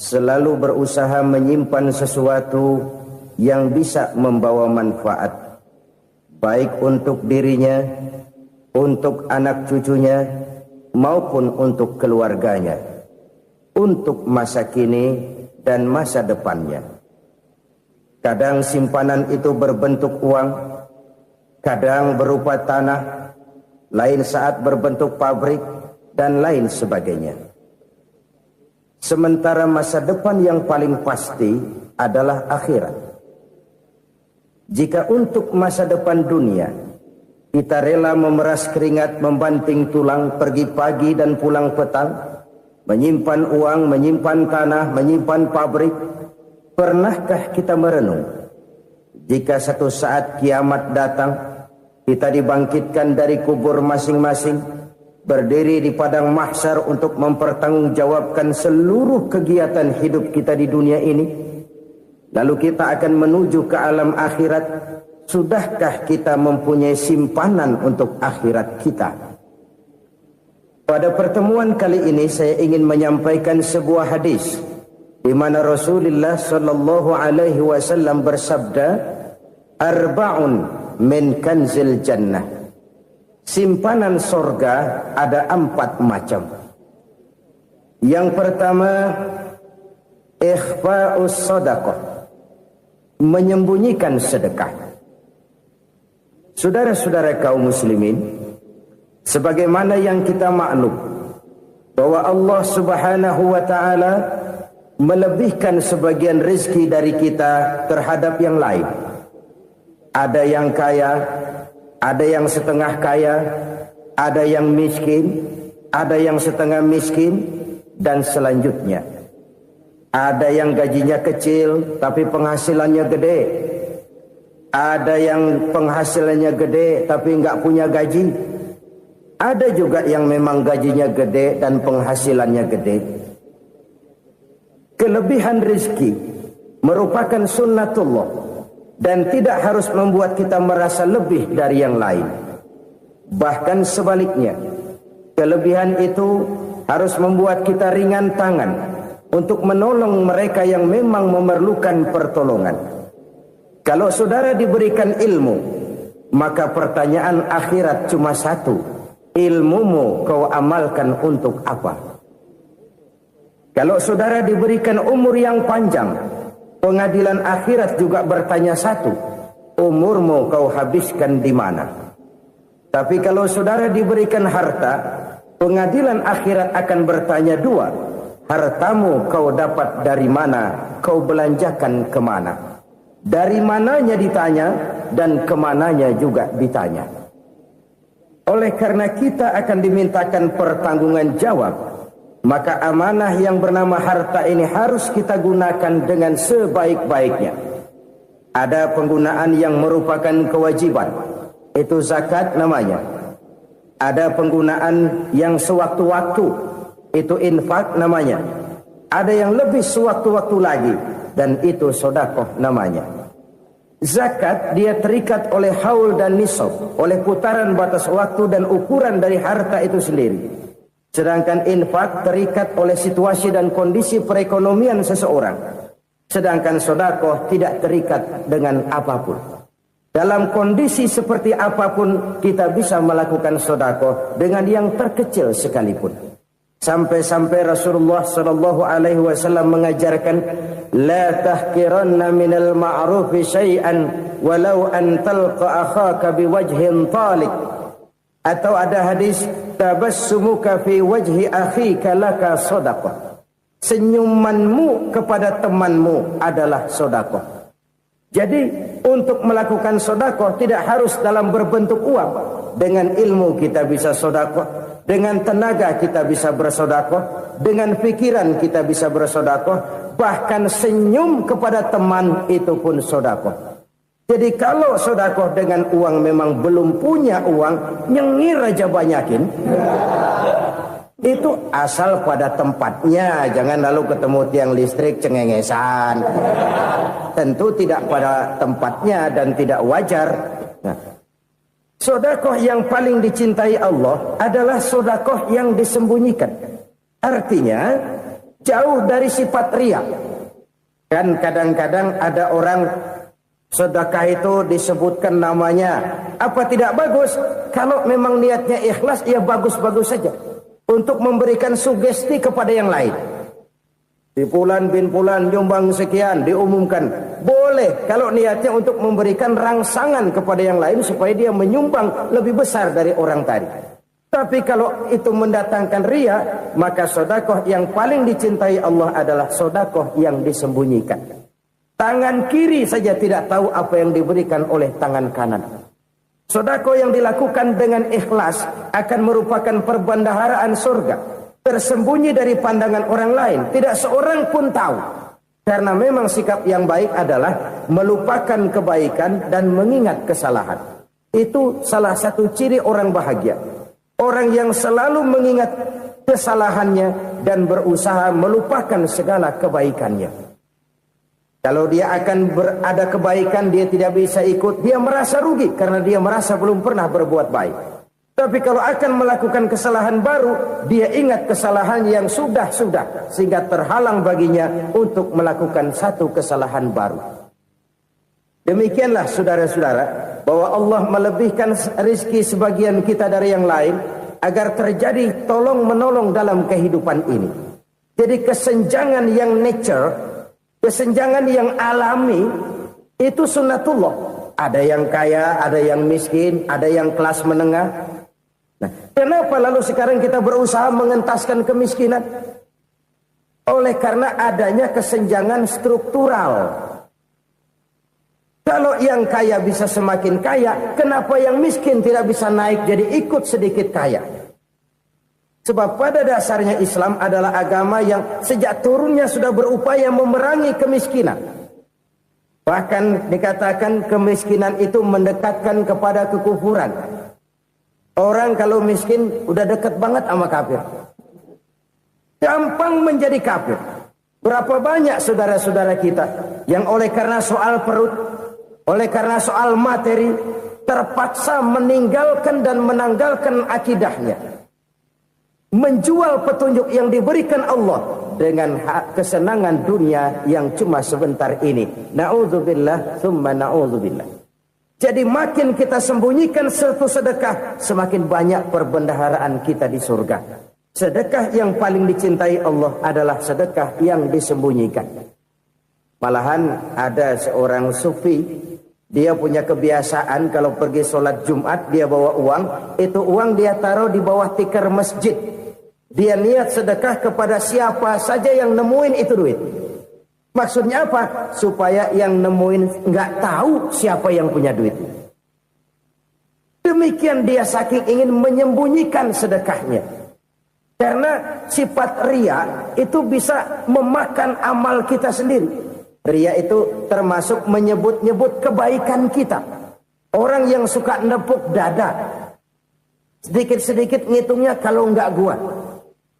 selalu berusaha menyimpan sesuatu yang bisa membawa manfaat, baik untuk dirinya, untuk anak cucunya, maupun untuk keluarganya, untuk masa kini dan masa depannya. Kadang simpanan itu berbentuk uang, kadang berupa tanah, lain saat berbentuk pabrik, dan lain sebagainya. Sementara masa depan yang paling pasti adalah akhirat. Jika untuk masa depan dunia kita rela memeras keringat, membanting tulang, pergi pagi dan pulang petang, menyimpan uang, menyimpan tanah, menyimpan pabrik, pernahkah kita merenung jika satu saat kiamat datang, kita dibangkitkan dari kubur masing-masing, berdiri di padang mahsyar untuk mempertanggungjawabkan seluruh kegiatan hidup kita di dunia ini, lalu kita akan menuju ke alam akhirat. Sudahkah kita mempunyai simpanan untuk akhirat kita? Pada pertemuan kali ini saya ingin menyampaikan sebuah hadis di mana Rasulullah sallallahu alaihi wasallam bersabda, "Arba'un min kanzil jannah." Simpanan sorga ada 4 macam. Yang pertama, ikhfa'us sadaqah, menyembunyikan sedekah. Saudara-saudara kaum muslimin, sebagaimana yang kita maklum bahwa Allah Subhanahu wa taala melebihkan sebagian rezeki dari kita terhadap yang lain. Ada yang kaya, ada yang setengah kaya, ada yang miskin, ada yang setengah miskin, dan selanjutnya. Ada yang gajinya kecil tapi penghasilannya gede. Ada yang penghasilannya gede tapi nggak punya gaji. Ada juga yang memang gajinya gede dan penghasilannya gede. Kelebihan rezeki merupakan sunnatullah dan tidak harus membuat kita merasa lebih dari yang lain. Bahkan sebaliknya, kelebihan itu harus membuat kita ringan tangan untuk menolong mereka yang memang memerlukan pertolongan. Kalau saudara diberikan ilmu, maka pertanyaan akhirat cuma satu: ilmumu kau amalkan untuk apa? Kalau saudara diberikan umur yang panjang, pengadilan akhirat juga bertanya satu: umurmu kau habiskan di mana? Tapi kalau saudara diberikan harta, pengadilan akhirat akan bertanya 2: hartamu kau dapat dari mana? Kau belanjakan kemana? Dari mananya ditanya dan kemananya juga ditanya. Oleh karena kita akan dimintakan pertanggungan jawab, maka amanah yang bernama harta ini harus kita gunakan dengan sebaik-baiknya. Ada penggunaan yang merupakan kewajiban, itu zakat namanya. Ada penggunaan yang sewaktu-waktu, itu infak namanya. Ada yang lebih sewaktu-waktu lagi, dan itu sedekah namanya. Zakat dia terikat oleh haul dan nisab, oleh putaran batas waktu dan ukuran dari harta itu sendiri. Sedangkan infak terikat oleh situasi dan kondisi perekonomian seseorang. Sedangkan sedekah tidak terikat dengan apapun. Dalam kondisi seperti apapun kita bisa melakukan sedekah dengan yang terkecil sekalipun. Sampai-sampai Rasulullah sallallahu alaihi wasallam mengajarkan, la tahqiranna minal ma'rufi syai'an walau an talqa akhaka biwajhin talik. Atau ada hadis, tabassumuka fi wajhi akhika laka shadaqah. Senyumanmu kepada temanmu adalah sedekah. Jadi untuk melakukan sedekah tidak harus dalam berbentuk uang. Dengan ilmu kita bisa sedekah. Dengan tenaga kita bisa bersedekah, dengan pikiran kita bisa bersedekah, bahkan senyum kepada teman itu pun sedekah. Jadi kalau sedekah dengan uang memang belum punya uang, nyengir aja banyakin. Itu asal pada tempatnya, jangan lalu ketemu tiang listrik cengengesan. Tentu tidak pada tempatnya dan tidak wajar. Nah, sedekah yang paling dicintai Allah adalah sedekah yang disembunyikan. Artinya, jauh dari sifat riya. Kan kadang-kadang ada orang sedekah itu disebutkan namanya, apa tidak bagus? Kalau memang niatnya ikhlas, ya bagus-bagus saja. Untuk memberikan sugesti kepada yang lain. Di Fulan bin Fulan nyumbang sekian, diumumkan. Boleh kalau niatnya untuk memberikan rangsangan kepada yang lain supaya dia menyumbang lebih besar dari orang tadi. Tapi kalau itu mendatangkan riya, maka sedekah yang paling dicintai Allah adalah sedekah yang disembunyikan. Tangan kiri saja tidak tahu apa yang diberikan oleh tangan kanan. Sedekah yang dilakukan dengan ikhlas akan merupakan perbendaharaan surga, tersembunyi dari pandangan orang lain, tidak seorang pun tahu. Karena memang sikap yang baik adalah melupakan kebaikan dan mengingat kesalahan. Itu salah satu ciri orang bahagia. Orang yang selalu mengingat kesalahannya dan berusaha melupakan segala kebaikannya. Kalau dia akan ada kebaikan, dia tidak bisa ikut, dia merasa rugi karena dia merasa belum pernah berbuat baik. Tapi kalau akan melakukan kesalahan baru, dia ingat kesalahan yang sudah-sudah, sehingga terhalang baginya untuk melakukan satu kesalahan baru. Demikianlah saudara-saudara, bahwa Allah melebihkan rizki sebagian kita dari yang lain, agar terjadi tolong-menolong dalam kehidupan ini. Jadi kesenjangan yang nature, kesenjangan yang alami, itu sunnatullah. Ada yang kaya, ada yang miskin, ada yang kelas menengah. Nah, kenapa lalu sekarang kita berusaha mengentaskan kemiskinan? Oleh karena adanya kesenjangan struktural. Kalau yang kaya bisa semakin kaya, kenapa yang miskin tidak bisa naik jadi ikut sedikit kaya? Sebab pada dasarnya Islam adalah agama yang sejak turunnya sudah berupaya memerangi kemiskinan. Bahkan dikatakan kemiskinan itu mendekatkan kepada kekufuran. Orang kalau miskin udah dekat banget sama kafir. Gampang menjadi kafir. Berapa banyak saudara-saudara kita yang oleh karena soal perut, oleh karena soal materi, terpaksa meninggalkan dan menanggalkan akidahnya. Menjual petunjuk yang diberikan Allah dengan kesenangan dunia yang cuma sebentar ini. Na'udzubillah, thumma na'udzubillah. Jadi makin kita sembunyikan satu sedekah, semakin banyak perbendaharaan kita di surga. Sedekah yang paling dicintai Allah adalah sedekah yang disembunyikan. Malahan ada seorang sufi, dia punya kebiasaan kalau pergi sholat Jumat dia bawa uang, itu uang dia taruh di bawah tikar masjid. Dia niat sedekah kepada siapa saja yang nemuin itu duit. Maksudnya apa? Supaya yang nemuin nggak tahu siapa yang punya duit. Demikian dia saking ingin menyembunyikan sedekahnya. Karena sifat riya itu bisa memakan amal kita sendiri. Riya itu termasuk menyebut-nyebut kebaikan kita. Orang yang suka nepuk dada, sedikit-sedikit ngitungnya kalau nggak gua.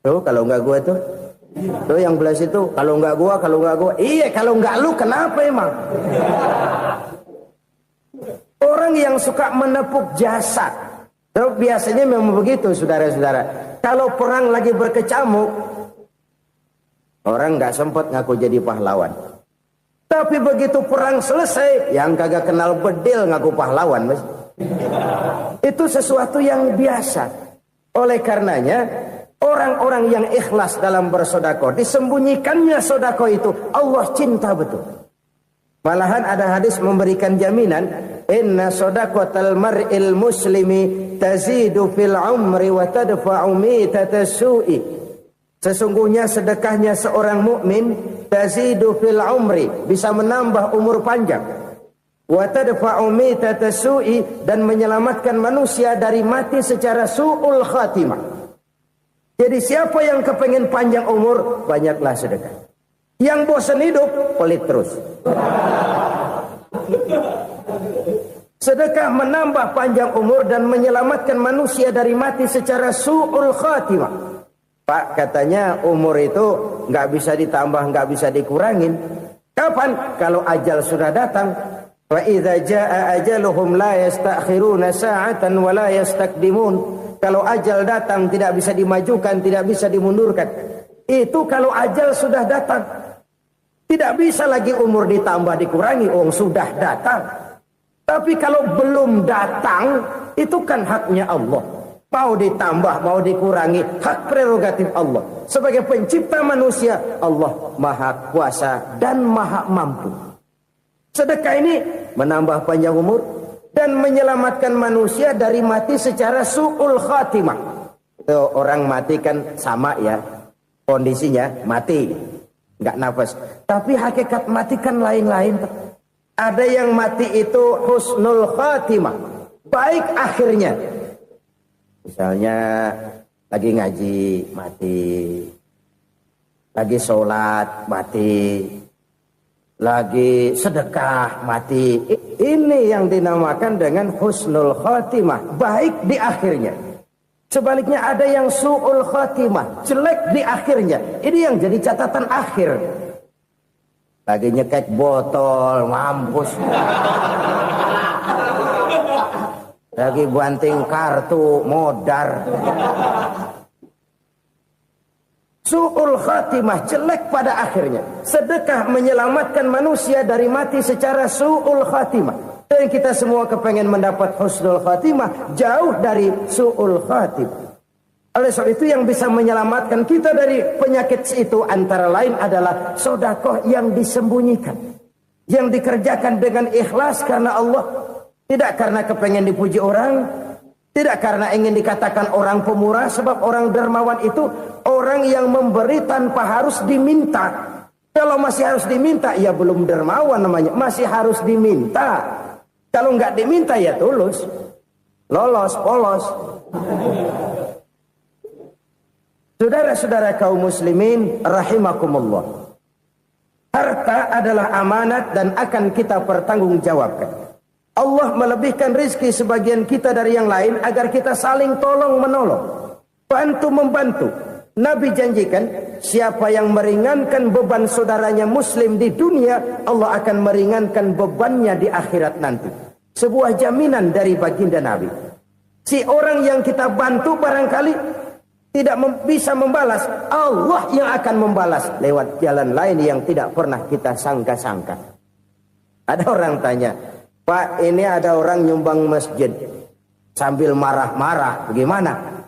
Tuh kalau nggak gua tuh yang belah situ, kalau nggak gua. Iya, kalau nggak lu kenapa emang? Orang yang suka menepuk jasad, tuh biasanya memang begitu, saudara-saudara. Kalau perang lagi berkecamuk, orang nggak sempat ngaku jadi pahlawan. Tapi begitu perang selesai, yang kagak kenal bedil ngaku pahlawan, mas. Itu sesuatu yang biasa. Oleh karenanya, orang-orang yang ikhlas dalam bersedekah, disembunyikannya sedekah itu, Allah cinta betul. Malahan ada hadis memberikan jaminan, inna sedaqatal mar'il muslimi tazidu fil umri wa tadfa'u mitatas su'i. Sesungguhnya sedekahnya seorang mukmin tazidu fil umri, bisa menambah umur panjang. Wa tadfa'u mitatas su'i, dan menyelamatkan manusia dari mati secara su'ul khatimah. Jadi siapa yang kepengen panjang umur, banyaklah sedekah. Yang bosan hidup, pelit terus. Sedekah menambah panjang umur dan menyelamatkan manusia dari mati secara su'ul khatimah. Pak, katanya umur itu nggak bisa ditambah, nggak bisa dikurangin. Kapan? Kalau ajal sudah datang. Wa idza jaa ajaluhum la yastakhiruna sa'atan wa la yastakdimun. Kalau ajal datang tidak bisa dimajukan, tidak bisa dimundurkan. Itu kalau ajal sudah datang. Tidak bisa lagi umur ditambah dikurangi, sudah datang. Tapi kalau belum datang, itu kan haknya Allah. Mau ditambah, mau dikurangi, hak prerogatif Allah. Sebagai pencipta manusia, Allah Maha Kuasa dan Maha Mampu. Sedekah ini menambah panjang umur dan menyelamatkan manusia dari mati secara su'ul khatimah. Itu orang mati kan sama ya, kondisinya mati, nggak nafas. Tapi hakikat mati kan lain-lain. Ada yang mati itu husnul khatimah, baik akhirnya. Misalnya lagi ngaji mati, lagi sholat mati, lagi sedekah mati. Ini yang dinamakan dengan husnul khatimah, baik di akhirnya. Sebaliknya ada yang su'ul khatimah, jelek di akhirnya. Ini yang jadi catatan akhir. Lagi nyekek botol, mampus. Lagi banting kartu, modar. Su'ul khatimah, jelek pada akhirnya. Sedekah menyelamatkan manusia dari mati secara su'ul khatimah. Dan kita semua kepengen mendapat husnul khatimah, jauh dari su'ul khatimah. Oleh sebab itu yang bisa menyelamatkan kita dari penyakit itu antara lain adalah sedekah yang disembunyikan. Yang dikerjakan dengan ikhlas karena Allah. Tidak karena kepengen dipuji orang, tidak karena ingin dikatakan orang pemurah, sebab orang dermawan itu orang yang memberi tanpa harus diminta. Kalau masih harus diminta, ya belum dermawan namanya, masih harus diminta. Kalau nggak diminta ya tulus, lolos, polos. Saudara-saudara kaum muslimin rahimakumullah. Harta adalah amanat dan akan kita pertanggungjawabkan. Allah melebihkan rizki sebagian kita dari yang lain agar kita saling tolong menolong, bantu membantu. Nabi janjikan siapa yang meringankan beban saudaranya muslim di dunia, Allah akan meringankan bebannya di akhirat nanti. Sebuah jaminan dari baginda Nabi. Si orang yang kita bantu barangkali tidak bisa membalas, Allah yang akan membalas lewat jalan lain yang tidak pernah kita sangka-sangka. Ada orang tanya, Pak, ini ada orang nyumbang masjid sambil marah-marah, bagaimana?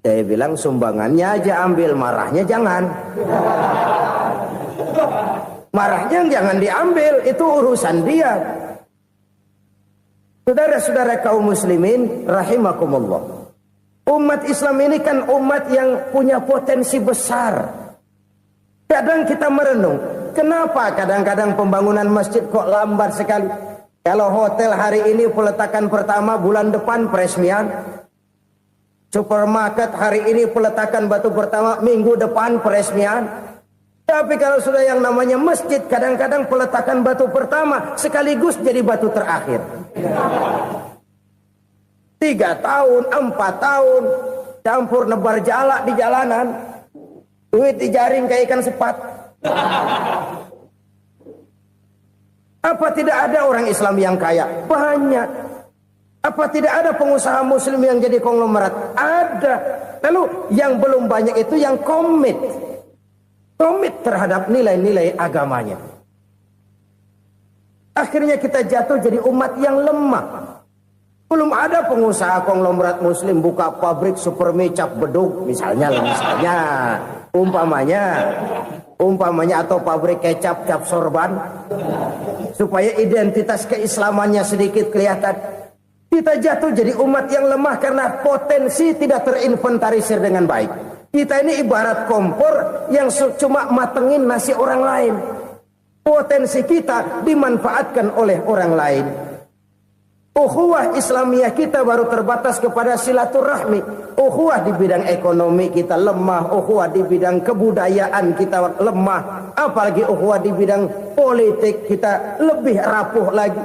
Saya bilang sumbangannya aja ambil, marahnya jangan. Marahnya jangan diambil, itu urusan dia. Saudara-saudara kaum muslimin rahimakumullah. Umat Islam ini kan umat yang punya potensi besar. Kadang kita merenung, kenapa kadang-kadang pembangunan masjid kok lambat sekali? Kalau hotel hari ini peletakan pertama, bulan depan peresmian. Supermarket hari ini peletakan batu pertama, minggu depan peresmian. Tapi kalau sudah yang namanya masjid, kadang-kadang peletakan batu pertama sekaligus jadi batu terakhir. 3 tahun, 4 tahun, campur nebar jalak di jalanan, duit dijaring kayak ikan sepat. Apa tidak ada orang Islam yang kaya? Banyak. Apa tidak ada pengusaha muslim yang jadi konglomerat? Ada. Lalu yang belum banyak itu yang komit terhadap nilai-nilai agamanya. Akhirnya kita jatuh jadi umat yang lemah. Belum ada pengusaha konglomerat muslim buka pabrik supermi cap beduk misalnya umpamanya atau pabrik kecap cap sorban supaya identitas keislamannya sedikit kelihatan. Kita jatuh jadi umat yang lemah karena potensi tidak terinventarisir dengan baik. Kita ini ibarat kompor yang cuma matengin nasi orang lain. Potensi kita dimanfaatkan oleh orang lain. Ukhuwah Islamiyah kita baru terbatas kepada silaturahmi. Ukhuwah di bidang ekonomi kita lemah, ukhuwah di bidang kebudayaan kita lemah, apalagi ukhuwah di bidang politik kita lebih rapuh lagi.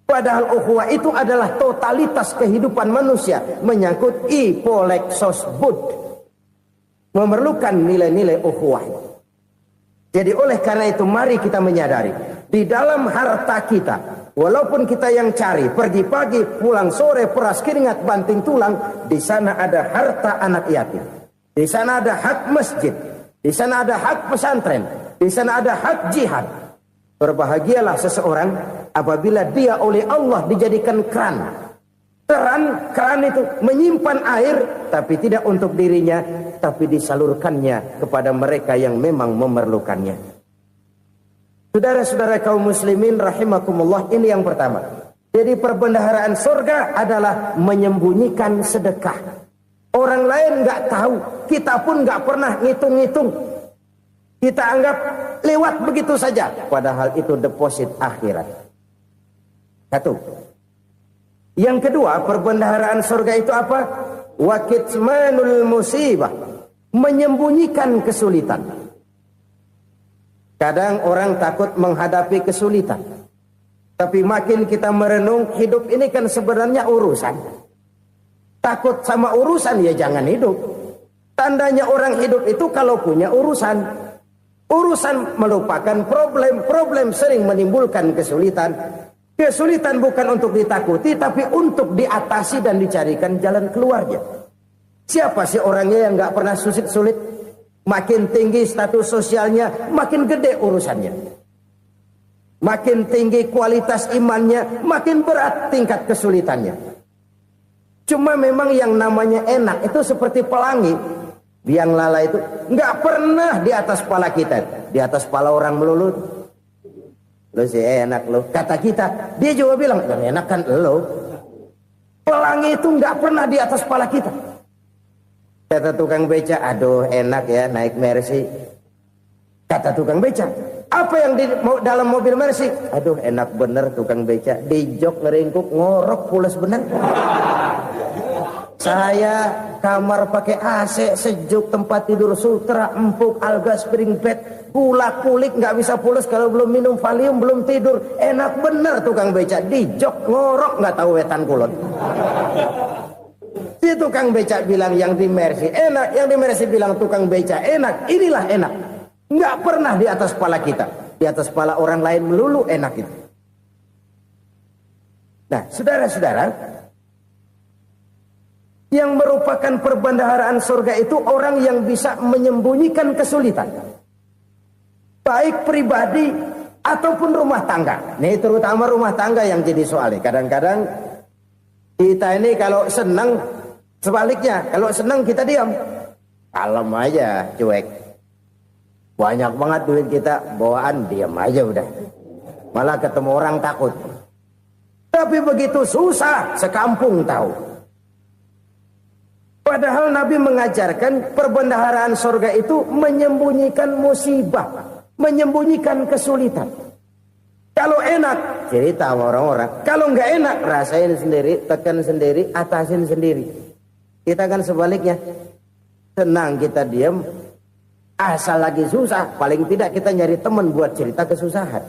Padahal ukhuwah itu adalah totalitas kehidupan manusia, menyangkut ipolexosbud, memerlukan nilai-nilai ukhuwah. Jadi oleh karena itu mari kita menyadari di dalam harta kita, walaupun kita yang cari, pergi pagi, pulang sore, peras keringat, banting tulang, di sana ada harta anak yatim. Di sana ada hak masjid. Di sana ada hak pesantren, di sana ada hak jihad. Berbahagialah seseorang apabila dia oleh Allah dijadikan keran. Keran itu menyimpan air, tapi tidak untuk dirinya, tapi disalurkannya kepada mereka yang memang memerlukannya. Saudara-saudara kaum muslimin rahimakumullah, ini yang pertama. Jadi perbendaharaan surga adalah menyembunyikan sedekah. Orang lain nggak tahu, kita pun nggak pernah ngitung-ngitung. Kita anggap lewat begitu saja, padahal itu deposit akhirat. Satu. Yang kedua, perbendaharaan surga itu apa? Wa kitmanul musibah, menyembunyikan kesulitan. Kadang orang takut menghadapi kesulitan. Tapi makin kita merenung, hidup ini kan sebenarnya urusan. Takut sama urusan, ya jangan hidup. Tandanya orang hidup itu kalau punya urusan. Urusan melupakan problem. Problem sering menimbulkan kesulitan. Kesulitan bukan untuk ditakuti, tapi untuk diatasi dan dicarikan jalan keluarnya. Siapa sih orangnya yang gak pernah sulit-sulit? Makin tinggi status sosialnya, makin gede urusannya. Makin tinggi kualitas imannya, makin berat tingkat kesulitannya. Cuma memang yang namanya enak itu seperti pelangi. Biang lala itu nggak pernah di atas kepala kita, di atas kepala orang melulu. Lo sih enak lo, kata kita. Dia juga bilang yang enak kan lo. Pelangi itu nggak pernah di atas kepala kita. Kata tukang beca, aduh enak ya naik Mercy. Kata tukang beca, apa yang di dalam mobil Mercy? Aduh enak bener tukang beca, di jok ngeringkuk ngorok pules bener. Saya kamar pakai AC sejuk, tempat tidur sutra empuk, alga spring bed, kulak kulik nggak bisa pules kalau belum minum Valium, belum tidur. Enak bener tukang beca, di jok ngorok nggak tahu wetan kulon. Si tukang beca bilang yang di Mercy enak, yang di Mercy bilang tukang beca enak. Inilah enak. Nggak pernah di atas kepala kita, di atas kepala orang lain melulu enak itu. Nah, saudara-saudara, yang merupakan perbendaharaan surga itu orang yang bisa menyembunyikan kesulitan, baik pribadi ataupun rumah tangga. Nih terutama rumah tangga yang jadi soalnya. Kadang-kadang kita ini kalau senang, sebaliknya kalau senang kita diam, kalem aja, cuek. Banyak banget duit kita, bawaan diam aja udah. Malah ketemu orang takut. Tapi begitu susah, sekampung tahu. Padahal Nabi mengajarkan perbendaharaan surga itu menyembunyikan musibah, menyembunyikan kesulitan. Kalau enak, cerita sama orang-orang. Kalau nggak enak, rasain sendiri, tekan sendiri, atasin sendiri. Kita kan sebaliknya. Senang kita diam, asal lagi susah, paling tidak kita nyari teman buat cerita kesusahan.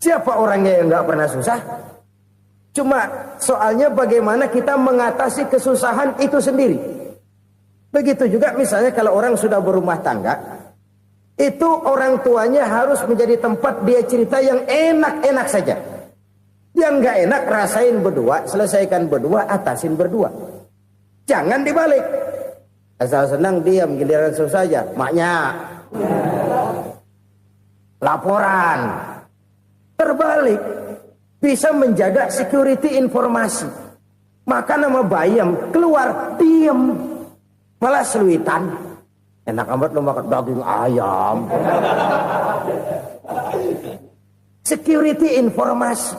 Siapa orangnya yang nggak pernah susah? Cuma soalnya bagaimana kita mengatasi kesusahan itu sendiri. Begitu juga misalnya kalau orang sudah berumah tangga, itu orang tuanya harus menjadi tempat dia cerita yang enak-enak saja. Yang nggak enak rasain berdua, selesaikan berdua, atasin berdua. Jangan dibalik. Asal senang diam, giliran susah saja. Maknya laporan. Terbalik. Bisa menjaga security informasi. Makan sama bayam, keluar diem, malah seluitan. Enak amat lo makan daging ayam. Security informasi.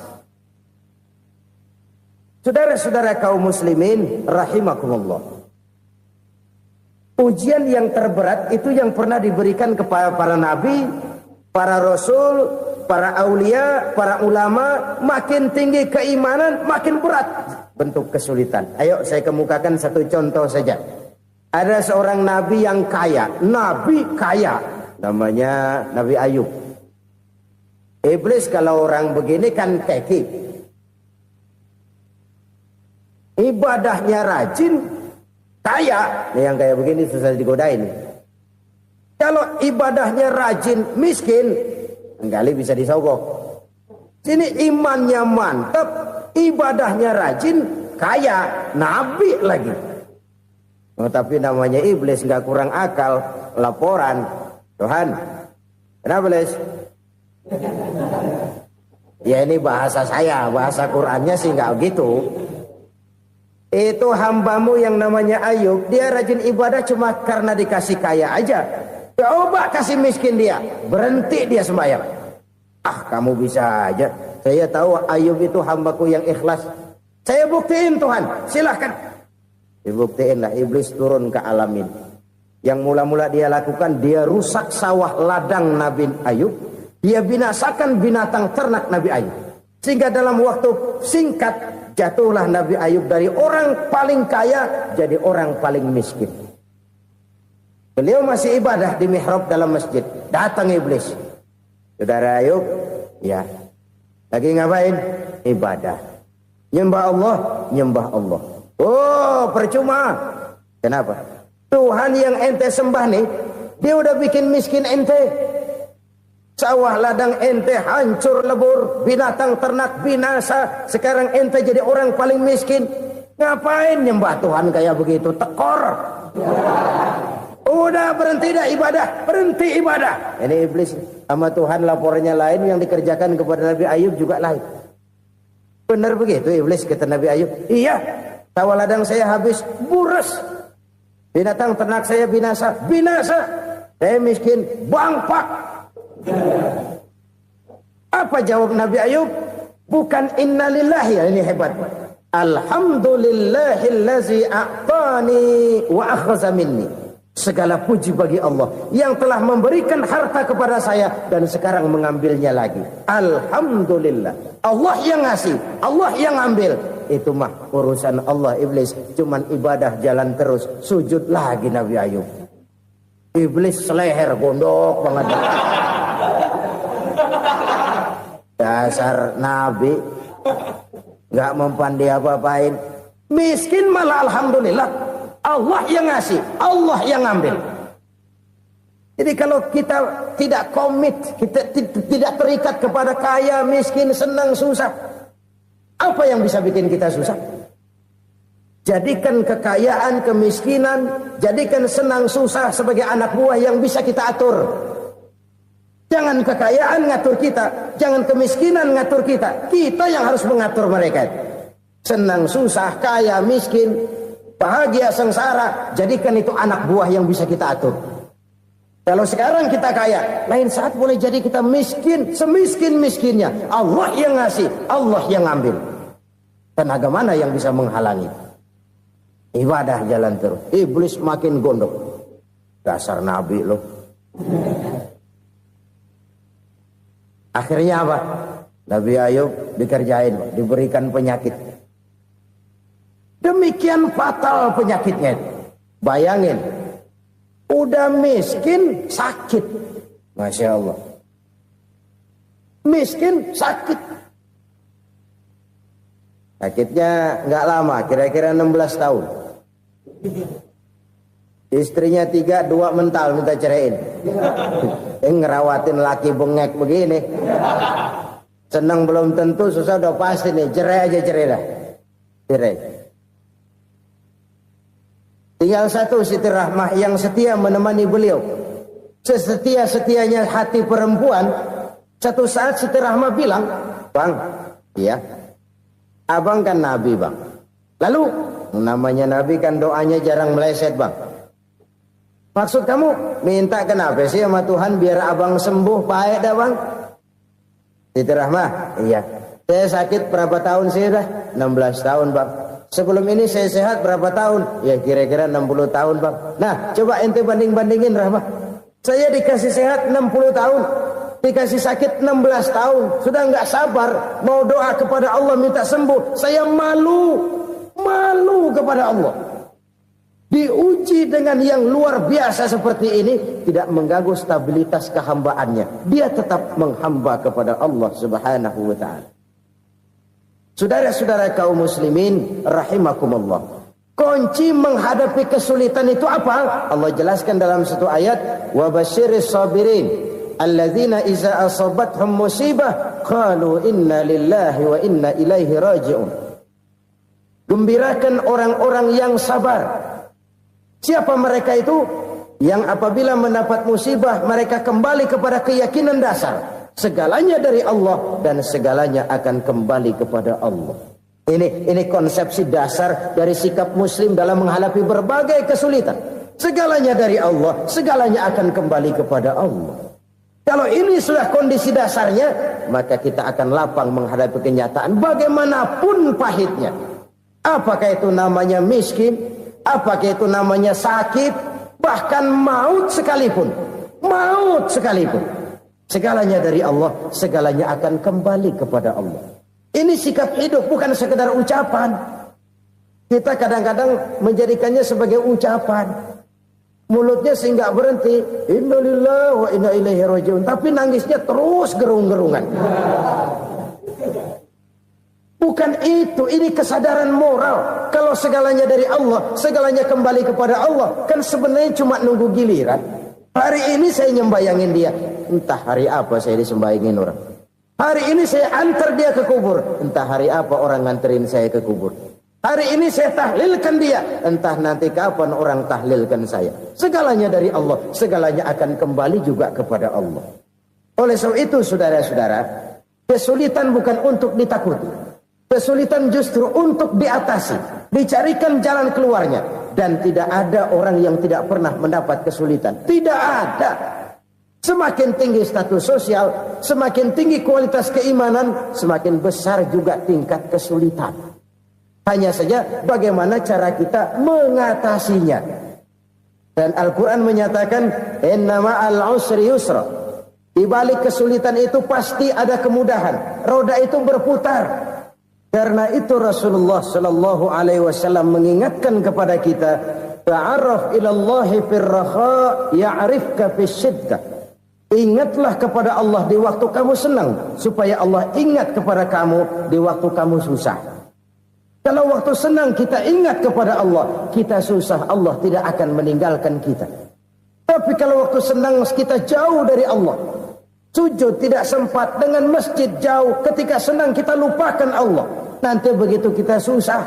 Saudara-saudara kaum muslimin rahimakumullah. Ujian yang terberat itu yang pernah diberikan kepada para nabi, para rasul, para aulia, para ulama. Makin tinggi keimanan, makin berat bentuk kesulitan. Ayo saya kemukakan satu contoh saja. Ada seorang nabi yang kaya, nabi kaya, namanya Nabi Ayub. Iblis kalau orang begini kan keki, ibadahnya rajin, kaya. Nih yang kayak begini susah digodain. Kalau ibadahnya rajin, miskin, kali bisa disogok. Sini imannya mantap, ibadahnya rajin, kaya, nabi lagi. Tapi namanya iblis, nggak kurang akal. Laporan, Tuhan, kenapa Les? Ya ini bahasa saya, bahasa Qur'annya sih nggak gitu. Itu hambamu yang namanya Ayub, dia rajin ibadah cuma karena dikasih kaya aja. Coba kasih miskin dia, berhenti dia sembahyang. Ah, kamu bisa aja. Saya tahu Ayub itu hambaku yang ikhlas. Saya buktiin Tuhan, silahkan. Dibuktiin lah, iblis turun ke alamin. Yang mula-mula dia lakukan, dia rusak sawah ladang Nabi Ayub. Dia binasakan binatang ternak Nabi Ayub. Sehingga dalam waktu singkat, jatuhlah Nabi Ayub dari orang paling kaya, jadi orang paling miskin. Beliau masih ibadah di mihrab dalam masjid. Datang iblis. Saudara Ayub, ya, lagi ngapain? Ibadah. Nyembah Allah, nyembah Allah. Oh, percuma. Kenapa? Tuhan yang ente sembah nih, dia udah bikin miskin ente. Sawah ladang ente hancur lebur, binatang ternak binasa. Sekarang ente jadi orang paling miskin. Ngapain nyembah Tuhan kayak begitu? Tekor. Udah berhenti dah ibadah, berhenti ibadah. Ini iblis sama Tuhan laporannya lain, yang dikerjakan kepada Nabi Ayub juga lain. Benar begitu iblis, kata Nabi Ayub. Iya, sawah ladang saya habis, buras. Binatang ternak saya binasa, binasa. Saya miskin, bangpak. Apa jawab Nabi Ayub? Bukan innalillahi, ya, ini hebat. Alhamdulillahillazi a'tani wa akhza minni. Segala puji bagi Allah yang telah memberikan harta kepada saya dan sekarang mengambilnya lagi. Alhamdulillah. Allah yang ngasih, Allah yang ambil. Itu mah urusan Allah. Iblis cuman ibadah jalan terus, sujud lagi Nabi Ayub. Iblis seleher gondok banget. Dasar Nabi nggak mempan dia apa-apain. Miskin malah alhamdulillah. Allah yang ngasih, Allah yang ambil. Jadi kalau kita tidak komit, kita tidak terikat kepada kaya, miskin, senang, susah, apa yang bisa bikin kita susah? Jadikan kekayaan, kemiskinan, jadikan senang, susah sebagai anak buah yang bisa kita atur. Jangan kekayaan ngatur kita, jangan kemiskinan ngatur kita. Kita yang harus mengatur mereka. Senang, susah, kaya, miskin, bahagia, sengsara, jadikan itu anak buah yang bisa kita atur. Kalau sekarang kita kaya, lain saat boleh jadi kita miskin, semiskin-miskinnya. Allah yang ngasih, Allah yang ambil. Tenaga mana yang bisa menghalangi? Ibadah jalan terus. Iblis makin gondok. Dasar Nabi loh. Akhirnya apa? Nabi Ayub dikerjain, diberikan penyakit. Demikian fatal penyakitnya. Bayangin, udah miskin sakit. Masya Allah. Miskin sakit. Sakitnya nggak lama, kira-kira 16 tahun. Istrinya 3, 2 mental minta ceraiin. Ngerawatin laki bengek begini. Senang belum tentu, susah udah pasti nih. Cerai aja, cerai dah. Cerai. Tinggal satu Siti Rahmah yang setia menemani beliau. Sesetia-setianya hati perempuan. Satu saat Siti Rahmah bilang, "Bang, iya, abang kan Nabi, Bang. Lalu, namanya Nabi kan doanya jarang meleset, Bang. Maksud kamu minta kenapa sih sama Tuhan biar abang sembuh, baik dah, Bang?" Siti Rahmah, iya. Saya sakit berapa tahun sih dah? 16 tahun, Bang. Sebelum ini saya sehat berapa tahun? Ya kira-kira 60 tahun, Bang. Nah, coba ente banding-bandingin, Rahmah. Saya dikasih sehat 60 tahun. Dikasih sakit 16 tahun. Sudah nggak sabar. Mau doa kepada Allah minta sembuh. Saya malu. Malu kepada Allah. Diuji dengan yang luar biasa seperti ini, tidak mengganggu stabilitas kehambaannya. Dia tetap menghamba kepada Allah Subhanahu wa ta'ala. Saudara-saudara kaum muslimin rahimakumullah. Kunci menghadapi kesulitan itu apa? Allah jelaskan dalam satu ayat, wa basyiris sabirin alladzina iza asabathum musibah qalu inna lillahi wa inna ilaihi raji'un. Gembirakan orang-orang yang sabar Siapa mereka itu? Yang apabila mendapat musibah mereka kembali kepada keyakinan dasar, segalanya dari Allah dan segalanya akan kembali kepada Allah. Ini konsepsi dasar dari sikap muslim dalam menghadapi berbagai kesulitan. Segalanya dari Allah, segalanya akan kembali kepada Allah. Kalau ini sudah kondisi dasarnya, maka kita akan lapang menghadapi kenyataan bagaimanapun pahitnya. Apakah itu namanya miskin, apakah itu namanya sakit, bahkan maut sekalipun. Maut sekalipun. Segalanya dari Allah, segalanya akan kembali kepada Allah. Ini sikap hidup, bukan sekedar ucapan. Kita kadang-kadang menjadikannya sebagai ucapan. Mulutnya sehingga berhenti, innalillahi wa inna ilaihi rajiun, tapi nangisnya terus gerung-gerungan. Bukan itu, ini kesadaran moral. Kalau segalanya dari Allah, segalanya kembali kepada Allah, kan sebenarnya cuma nunggu giliran. Hari ini saya nyembayangin dia, entah hari apa saya disembayangin orang. Hari ini saya antar dia ke kubur, entah hari apa orang nganterin saya ke kubur. Hari ini saya tahlilkan dia, entah nanti kapan orang tahlilkan saya. Segalanya dari Allah, segalanya akan kembali juga kepada Allah. Oleh sebab itu saudara-saudara, kesulitan bukan untuk ditakuti. Kesulitan justru untuk diatasi, dicarikan jalan keluarnya. Dan tidak ada orang yang tidak pernah mendapat kesulitan. Tidak ada. Semakin tinggi status sosial, semakin tinggi kualitas keimanan, semakin besar juga tingkat kesulitan. Hanya saja bagaimana cara kita mengatasinya. Dan Al-Quran menyatakan, inna ma'al usri yusra. Di balik kesulitan itu pasti ada kemudahan. Roda itu berputar. Karena itu Rasulullah sallallahu alaihi wasallam mengingatkan kepada kita, ta'arraf ilallahi fir rakha ya'rifka fis syiddah. Ingatlah kepada Allah di waktu kamu senang, supaya Allah ingat kepada kamu di waktu kamu susah. Kalau waktu senang kita ingat kepada Allah, kita susah, Allah tidak akan meninggalkan kita. Tapi kalau waktu senang kita jauh dari Allah, sujud tidak sempat, dengan masjid jauh, ketika senang kita lupakan Allah. Nanti begitu kita susah,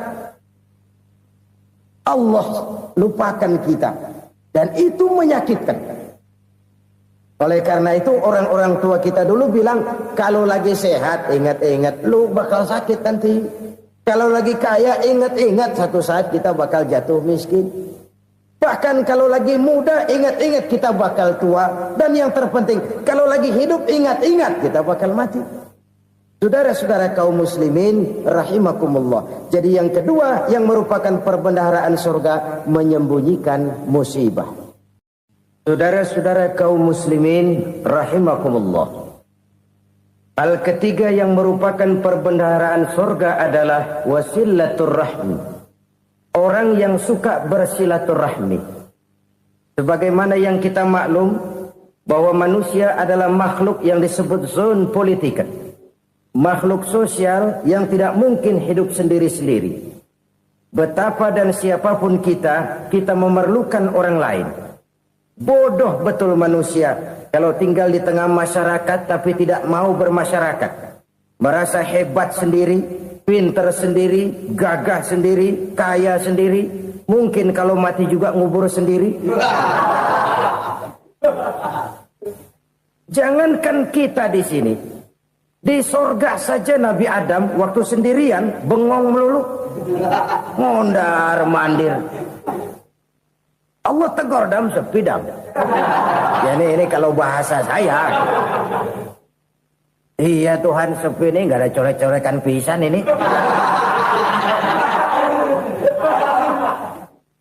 Allah lupakan kita. Dan itu menyakitkan. Oleh karena itu orang-orang tua kita dulu bilang, kalau lagi sehat ingat-ingat lu bakal sakit nanti. Kalau lagi kaya ingat-ingat satu saat kita bakal jatuh miskin. Bahkan kalau lagi muda ingat-ingat kita bakal tua. Dan yang terpenting kalau lagi hidup ingat-ingat kita bakal mati. Saudara-saudara kaum muslimin rahimakumullah. Jadi yang kedua yang merupakan perbendaharaan surga, menyembunyikan musibah. Saudara-saudara kaum muslimin rahimakumullah. Hal ketiga yang merupakan perbendaharaan surga adalah wasilatur rahmi. Orang yang suka bersilaturahmi. Sebagaimana yang kita maklum bahwa manusia adalah makhluk yang disebut zon politika. Makhluk sosial yang tidak mungkin hidup sendiri-sendiri. Betapa dan siapapun kita memerlukan orang lain. Bodoh betul manusia kalau tinggal di tengah masyarakat tapi tidak mau bermasyarakat. Merasa hebat sendiri, pintar sendiri, gagah sendiri, kaya sendiri. Mungkin kalau mati juga ngubur sendiri. Jangankan kita di sini, di sorga saja Nabi Adam waktu sendirian bengong melulu, ngondar mandir. Allah tegur dam sepi dam. Ya ini kalau bahasa saya. Iya Tuhan sepi ini nggak ada coret-coretan pisan ini.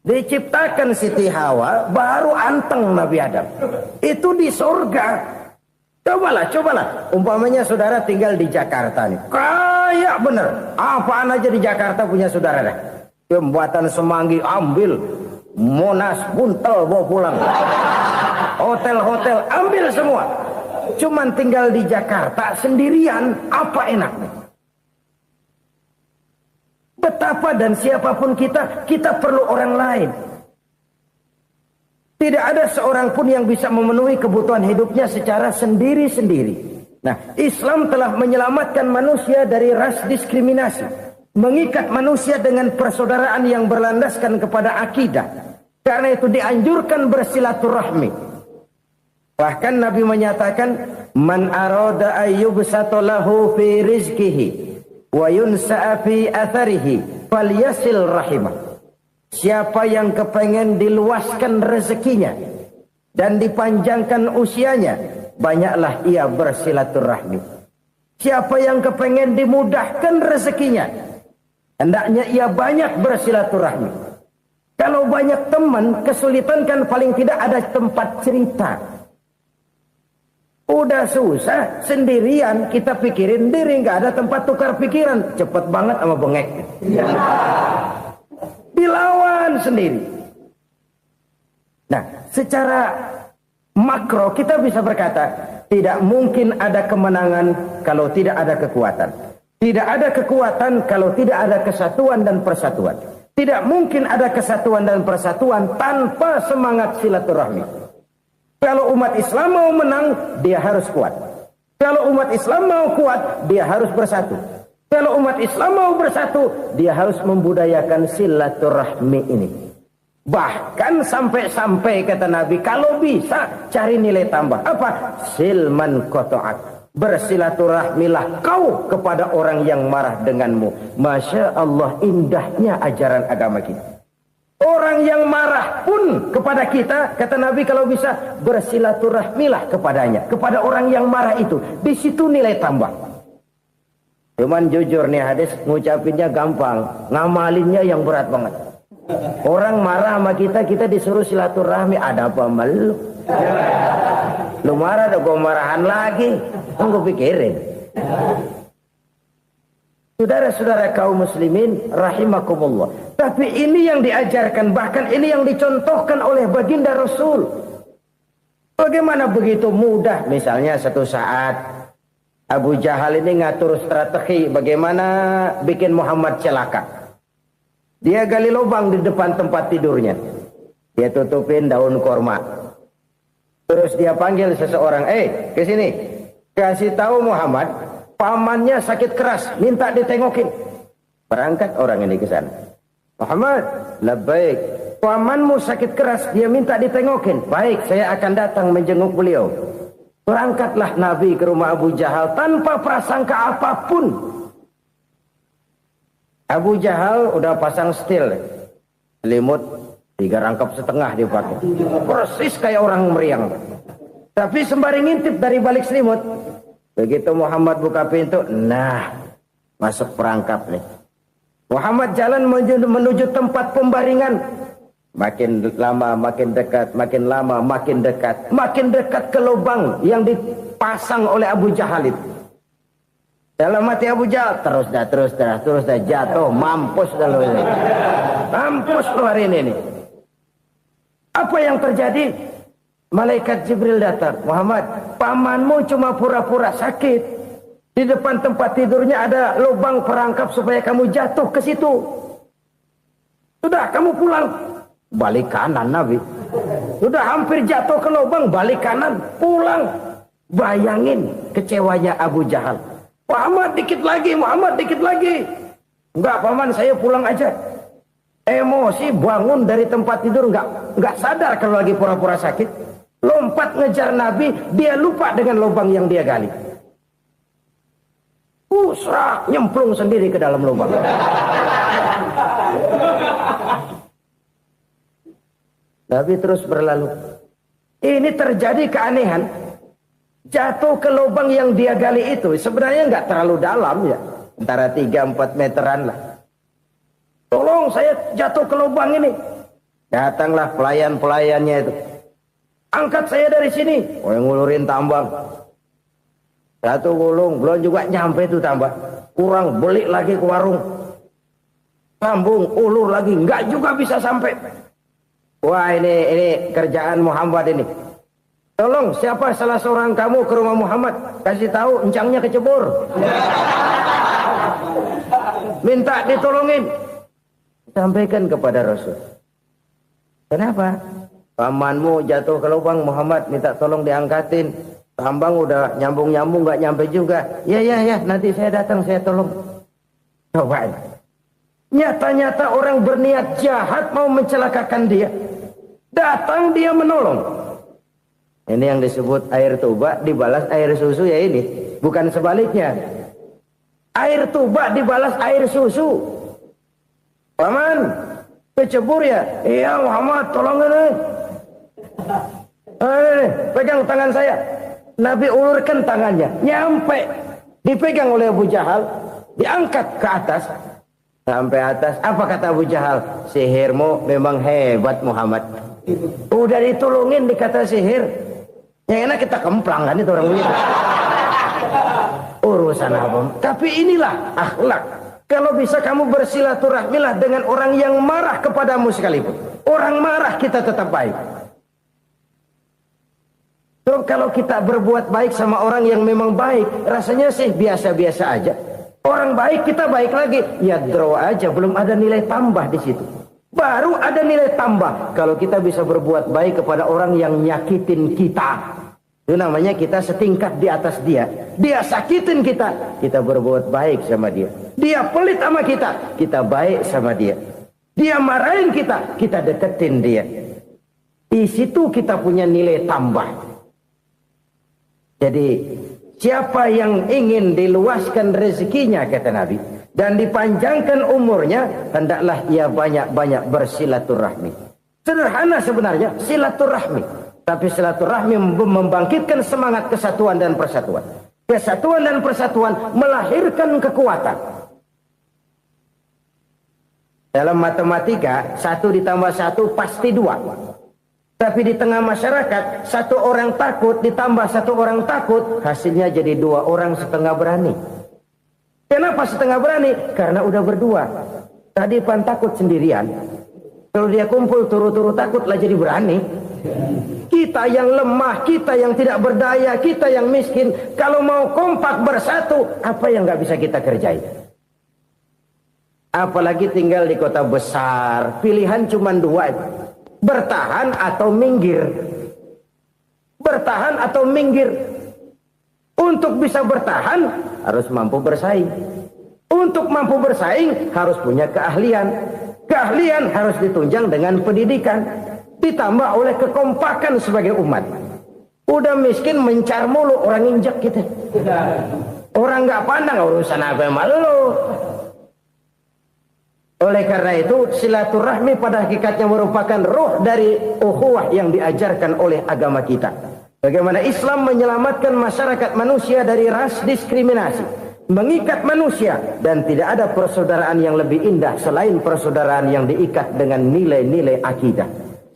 Diciptakan Siti Hawa baru anteng Nabi Adam. Itu di surga. Cobalah. Umpamanya saudara tinggal di Jakarta nih. Kayak bener. Apaan aja di Jakarta punya saudara dah. Jembatan Semanggi ambil. Monas buntel bawa pulang. Hotel-hotel ambil semua. Cuman tinggal di Jakarta sendirian, apa enaknya? Betapa dan siapapun kita perlu orang lain. Tidak ada seorang pun yang bisa memenuhi kebutuhan hidupnya secara sendiri-sendiri. Nah, Islam telah menyelamatkan manusia dari ras diskriminasi. Mengikat manusia dengan persaudaraan yang berlandaskan kepada akidah. Karena itu dianjurkan bersilaturahmi. Bahkan Nabi menyatakan, man arada ayyubsata lahu fi rizqihi wa yunsa'a fi atharihi falyasil rahimah. Siapa yang kepengen diluaskan rezekinya dan dipanjangkan usianya, banyaklah ia bersilaturahmi. Siapa yang kepengen dimudahkan rezekinya, hendaknya ia banyak bersilaturahmi. Kalau banyak teman, kesulitan kan paling tidak ada tempat cerita. Udah susah, sendirian kita pikirin diri, nggak ada tempat tukar pikiran. Cepet banget sama bengek. Dilawan sendiri. Nah, secara makro kita bisa berkata, tidak mungkin ada kemenangan kalau tidak ada kekuatan. Tidak ada kekuatan kalau tidak ada kesatuan dan persatuan. Tidak mungkin ada kesatuan dan persatuan tanpa semangat silaturahmi. Kalau umat Islam mau menang, dia harus kuat. Kalau umat Islam mau kuat, dia harus bersatu. Kalau umat Islam mau bersatu, dia harus membudayakan silaturahmi ini. Bahkan sampai-sampai kata Nabi, kalau bisa cari nilai tambah. Apa? Silman qata'ak. Bersilaturahmilah kau kepada orang yang marah denganmu. Masya Allah, indahnya ajaran agama kita. Orang yang marah pun kepada kita, kata Nabi, kalau bisa bersilaturahmilah kepadanya. Kepada orang yang marah itu. Di situ nilai tambah. Cuman jujur nih hadis, ngucapinnya gampang, ngamalinnya yang berat banget. Orang marah sama kita, kita disuruh silaturahmi. Ada apa malu? Lu marah, ada gue marahan lagi. Gue pikirin. Saudara-saudara kaum muslimin rahimakumullah. Tapi ini yang diajarkan, bahkan ini yang dicontohkan oleh baginda Rasul. Bagaimana begitu mudah, misalnya satu saat Abu Jahal ini ngatur strategi bagaimana bikin Muhammad celaka. Dia gali lubang di depan tempat tidurnya. Dia tutupin daun korma. Terus dia panggil seseorang, ke sini. Kasih tahu Muhammad, pamannya sakit keras, minta ditengokin. Berangkat orang ini ke sana. Muhammad, labbaik. Pamanmu sakit keras, dia minta ditengokin. Baik, saya akan datang menjenguk beliau. Berangkatlah Nabi ke rumah Abu Jahal tanpa prasangka apapun. Abu Jahal udah pasang setil, selimut 3 rangkap setengah dipakai, persis kayak orang meriang. Tapi sembari ngintip dari balik selimut, begitu Muhammad buka pintu, nah masuk perangkap nih. Muhammad jalan menuju tempat pembaringan. Makin lama makin dekat, makin lama makin dekat, makin dekat ke lubang yang dipasang oleh Abu Jahal itu. Dalam hati Abu Jahal, terus dah jatuh, mampus dah lo ini. Mampus lo hari ini nih. Apa yang terjadi? Malaikat Jibril datang. Muhammad, pamanmu cuma pura-pura sakit. Di depan tempat tidurnya ada lubang perangkap supaya kamu jatuh ke situ. Sudah, kamu pulang. Balik kanan Nabi. Sudah hampir jatuh ke lubang, balik kanan, pulang. Bayangin kecewanya Abu Jahal. Muhammad dikit lagi, Muhammad dikit lagi. Enggak paman, saya pulang aja. Emosi bangun dari tempat tidur, enggak sadar kalau lagi pura-pura sakit. Lompat ngejar Nabi, dia lupa dengan lubang yang dia gali. Serak, nyemplung sendiri ke dalam lubang. Nabi terus berlalu. Ini terjadi keanehan. Jatuh ke lubang yang dia gali itu sebenarnya nggak terlalu dalam ya, antara 3-4 meteran lah. Tolong saya jatuh ke lubang ini. Datanglah pelayan-pelayannya itu. Angkat saya dari sini. Oh, yang ngulurin tambang. Satu gulung, belum juga nyampe itu tambang. Kurang, beli lagi ke warung. Sambung, ulur lagi, nggak juga bisa sampai. Wah, ini kerjaan Muhammad ini. Tolong, siapa salah seorang kamu ke rumah Muhammad, kasih tahu encangnya kecebur. Minta ditolongin. Sampaikan kepada Rasul. Kenapa? Pamanmu jatuh ke lubang, Muhammad minta tolong diangkatin. Tambang udah nyambung-nyambung nggak nyampe juga. Ya, nanti saya datang, saya tolong. Coba. Nyata-nyata orang berniat jahat mau mencelakakan dia. Datang dia menolong. Ini yang disebut air tuba dibalas air susu ya ini. Bukan sebaliknya. Air tuba dibalas air susu. Paman, kecebur ya? Iya Muhammad, tolong ini. Pegang tangan saya. Nabi ulurkan tangannya. Nyampe. Dipegang oleh Abu Jahal. Diangkat ke atas. Sampai atas. Apa kata Abu Jahal? Sihirmu memang hebat Muhammad. Udah ditolongin dikata sihir. Yang enak kita kemplang kan itu orang begitu. Urusan apa? Tapi inilah akhlak. Kalau bisa kamu bersilaturahmilah dengan orang yang marah kepadamu sekalipun. Orang marah kita tetap baik. So, kalau kita berbuat baik sama orang yang memang baik, rasanya sih biasa-biasa aja. Orang baik kita baik lagi, ya draw aja, belum ada nilai tambah di situ. Baru ada nilai tambah kalau kita bisa berbuat baik kepada orang yang nyakitin kita. Itu namanya kita setingkat di atas dia. Dia sakitin kita, kita berbuat baik sama dia. Dia pelit sama kita, kita baik sama dia. Dia marahin kita, kita deketin dia. Di situ kita punya nilai tambah. Jadi siapa yang ingin diluaskan rezekinya kata Nabi dan dipanjangkan umurnya, hendaklah ia banyak-banyak bersilaturahmi. Sederhana sebenarnya silaturahmi, tapi silaturahmi membangkitkan semangat kesatuan dan persatuan. Kesatuan dan persatuan melahirkan kekuatan. Dalam matematika 1 ditambah 1 pasti 2. Tapi di tengah masyarakat 1 orang takut ditambah 1 orang takut, hasilnya jadi 2 orang setengah berani. Kenapa setengah berani? Karena udah berdua. Tadi pan takut sendirian. Kalau dia kumpul turu-turu takutlah jadi berani. Kita yang lemah, kita yang tidak berdaya, kita yang miskin, kalau mau kompak bersatu, apa yang nggak bisa kita kerjain? Apalagi tinggal di kota besar, pilihan cuma 2. Bertahan atau minggir. Bertahan atau minggir. Untuk bisa bertahan harus mampu bersaing. Untuk mampu bersaing harus punya keahlian. Keahlian harus ditunjang dengan pendidikan, ditambah oleh kekompakan sebagai umat. Udah miskin mencar mulu, orang injak kita. Orang nggak pandang urusan apa yang malu. Oleh karena itu silaturahmi pada hakikatnya merupakan roh dari ukhuwah yang diajarkan oleh agama kita. Bagaimana Islam menyelamatkan masyarakat manusia dari ras diskriminasi, mengikat manusia, dan tidak ada persaudaraan yang lebih indah selain persaudaraan yang diikat dengan nilai-nilai akidah.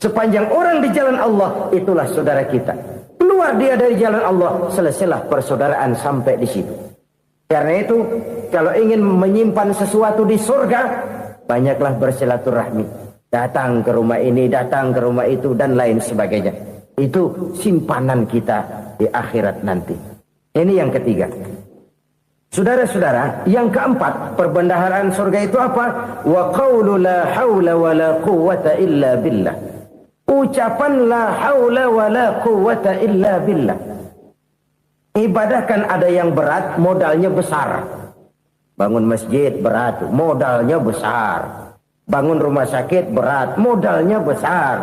Sepanjang orang di jalan Allah, itulah saudara kita. Keluar dia dari jalan Allah, selesailah persaudaraan sampai di situ. Karena itu, kalau ingin menyimpan sesuatu di surga, banyaklah bersilaturahmi. Datang ke rumah ini, datang ke rumah itu, dan lain sebagainya. Itu simpanan kita di akhirat nanti. Ini yang ketiga. Saudara-saudara, yang keempat, perbendaharaan surga itu apa? Wa qawlu la hawla wa la quwwata illa billah. Ucapan la hawla wa la quwwata illa billah. Ibadah kan ada yang berat, modalnya besar. Bangun masjid berat, modalnya besar. Bangun rumah sakit berat, modalnya besar.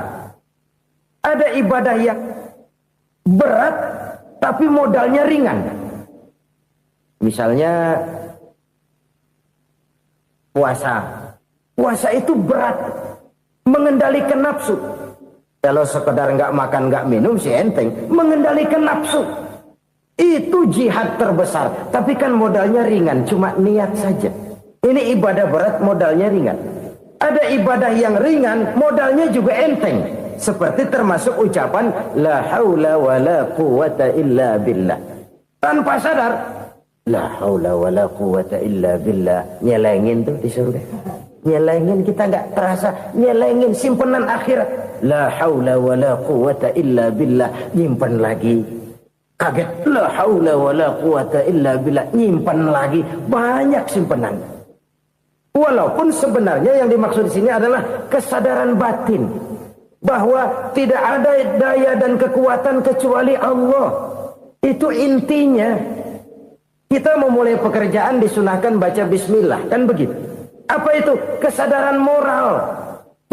Ada ibadah yang berat, tapi modalnya ringan. Misalnya puasa. Puasa itu berat, mengendalikan nafsu. Kalau sekedar nggak makan nggak minum sih enteng, mengendalikan nafsu. Itu jihad terbesar. Tapi kan modalnya ringan, cuma niat saja. Ini ibadah berat, modalnya ringan. Ada ibadah yang ringan, modalnya juga enteng. Seperti termasuk ucapan la haula wa la quwwata illa billah. Tanpa sadar, la haula wa la quwwata illa billah. Nyelengin tuh di surga. Nyelengin, kita nggak terasa. Nyelengin simpenan akhirat. La haula wa la quwwata illa billah. Nyimpen lagi. Kaget, la haula wa la quwata illa billah, nyimpan lagi, banyak simpanan. Walaupun sebenarnya yang dimaksud di sini adalah kesadaran batin bahwa tidak ada daya dan kekuatan kecuali Allah. Itu intinya. Kita memulai pekerjaan disunahkan baca bismillah, kan begitu. Apa itu? Kesadaran moral.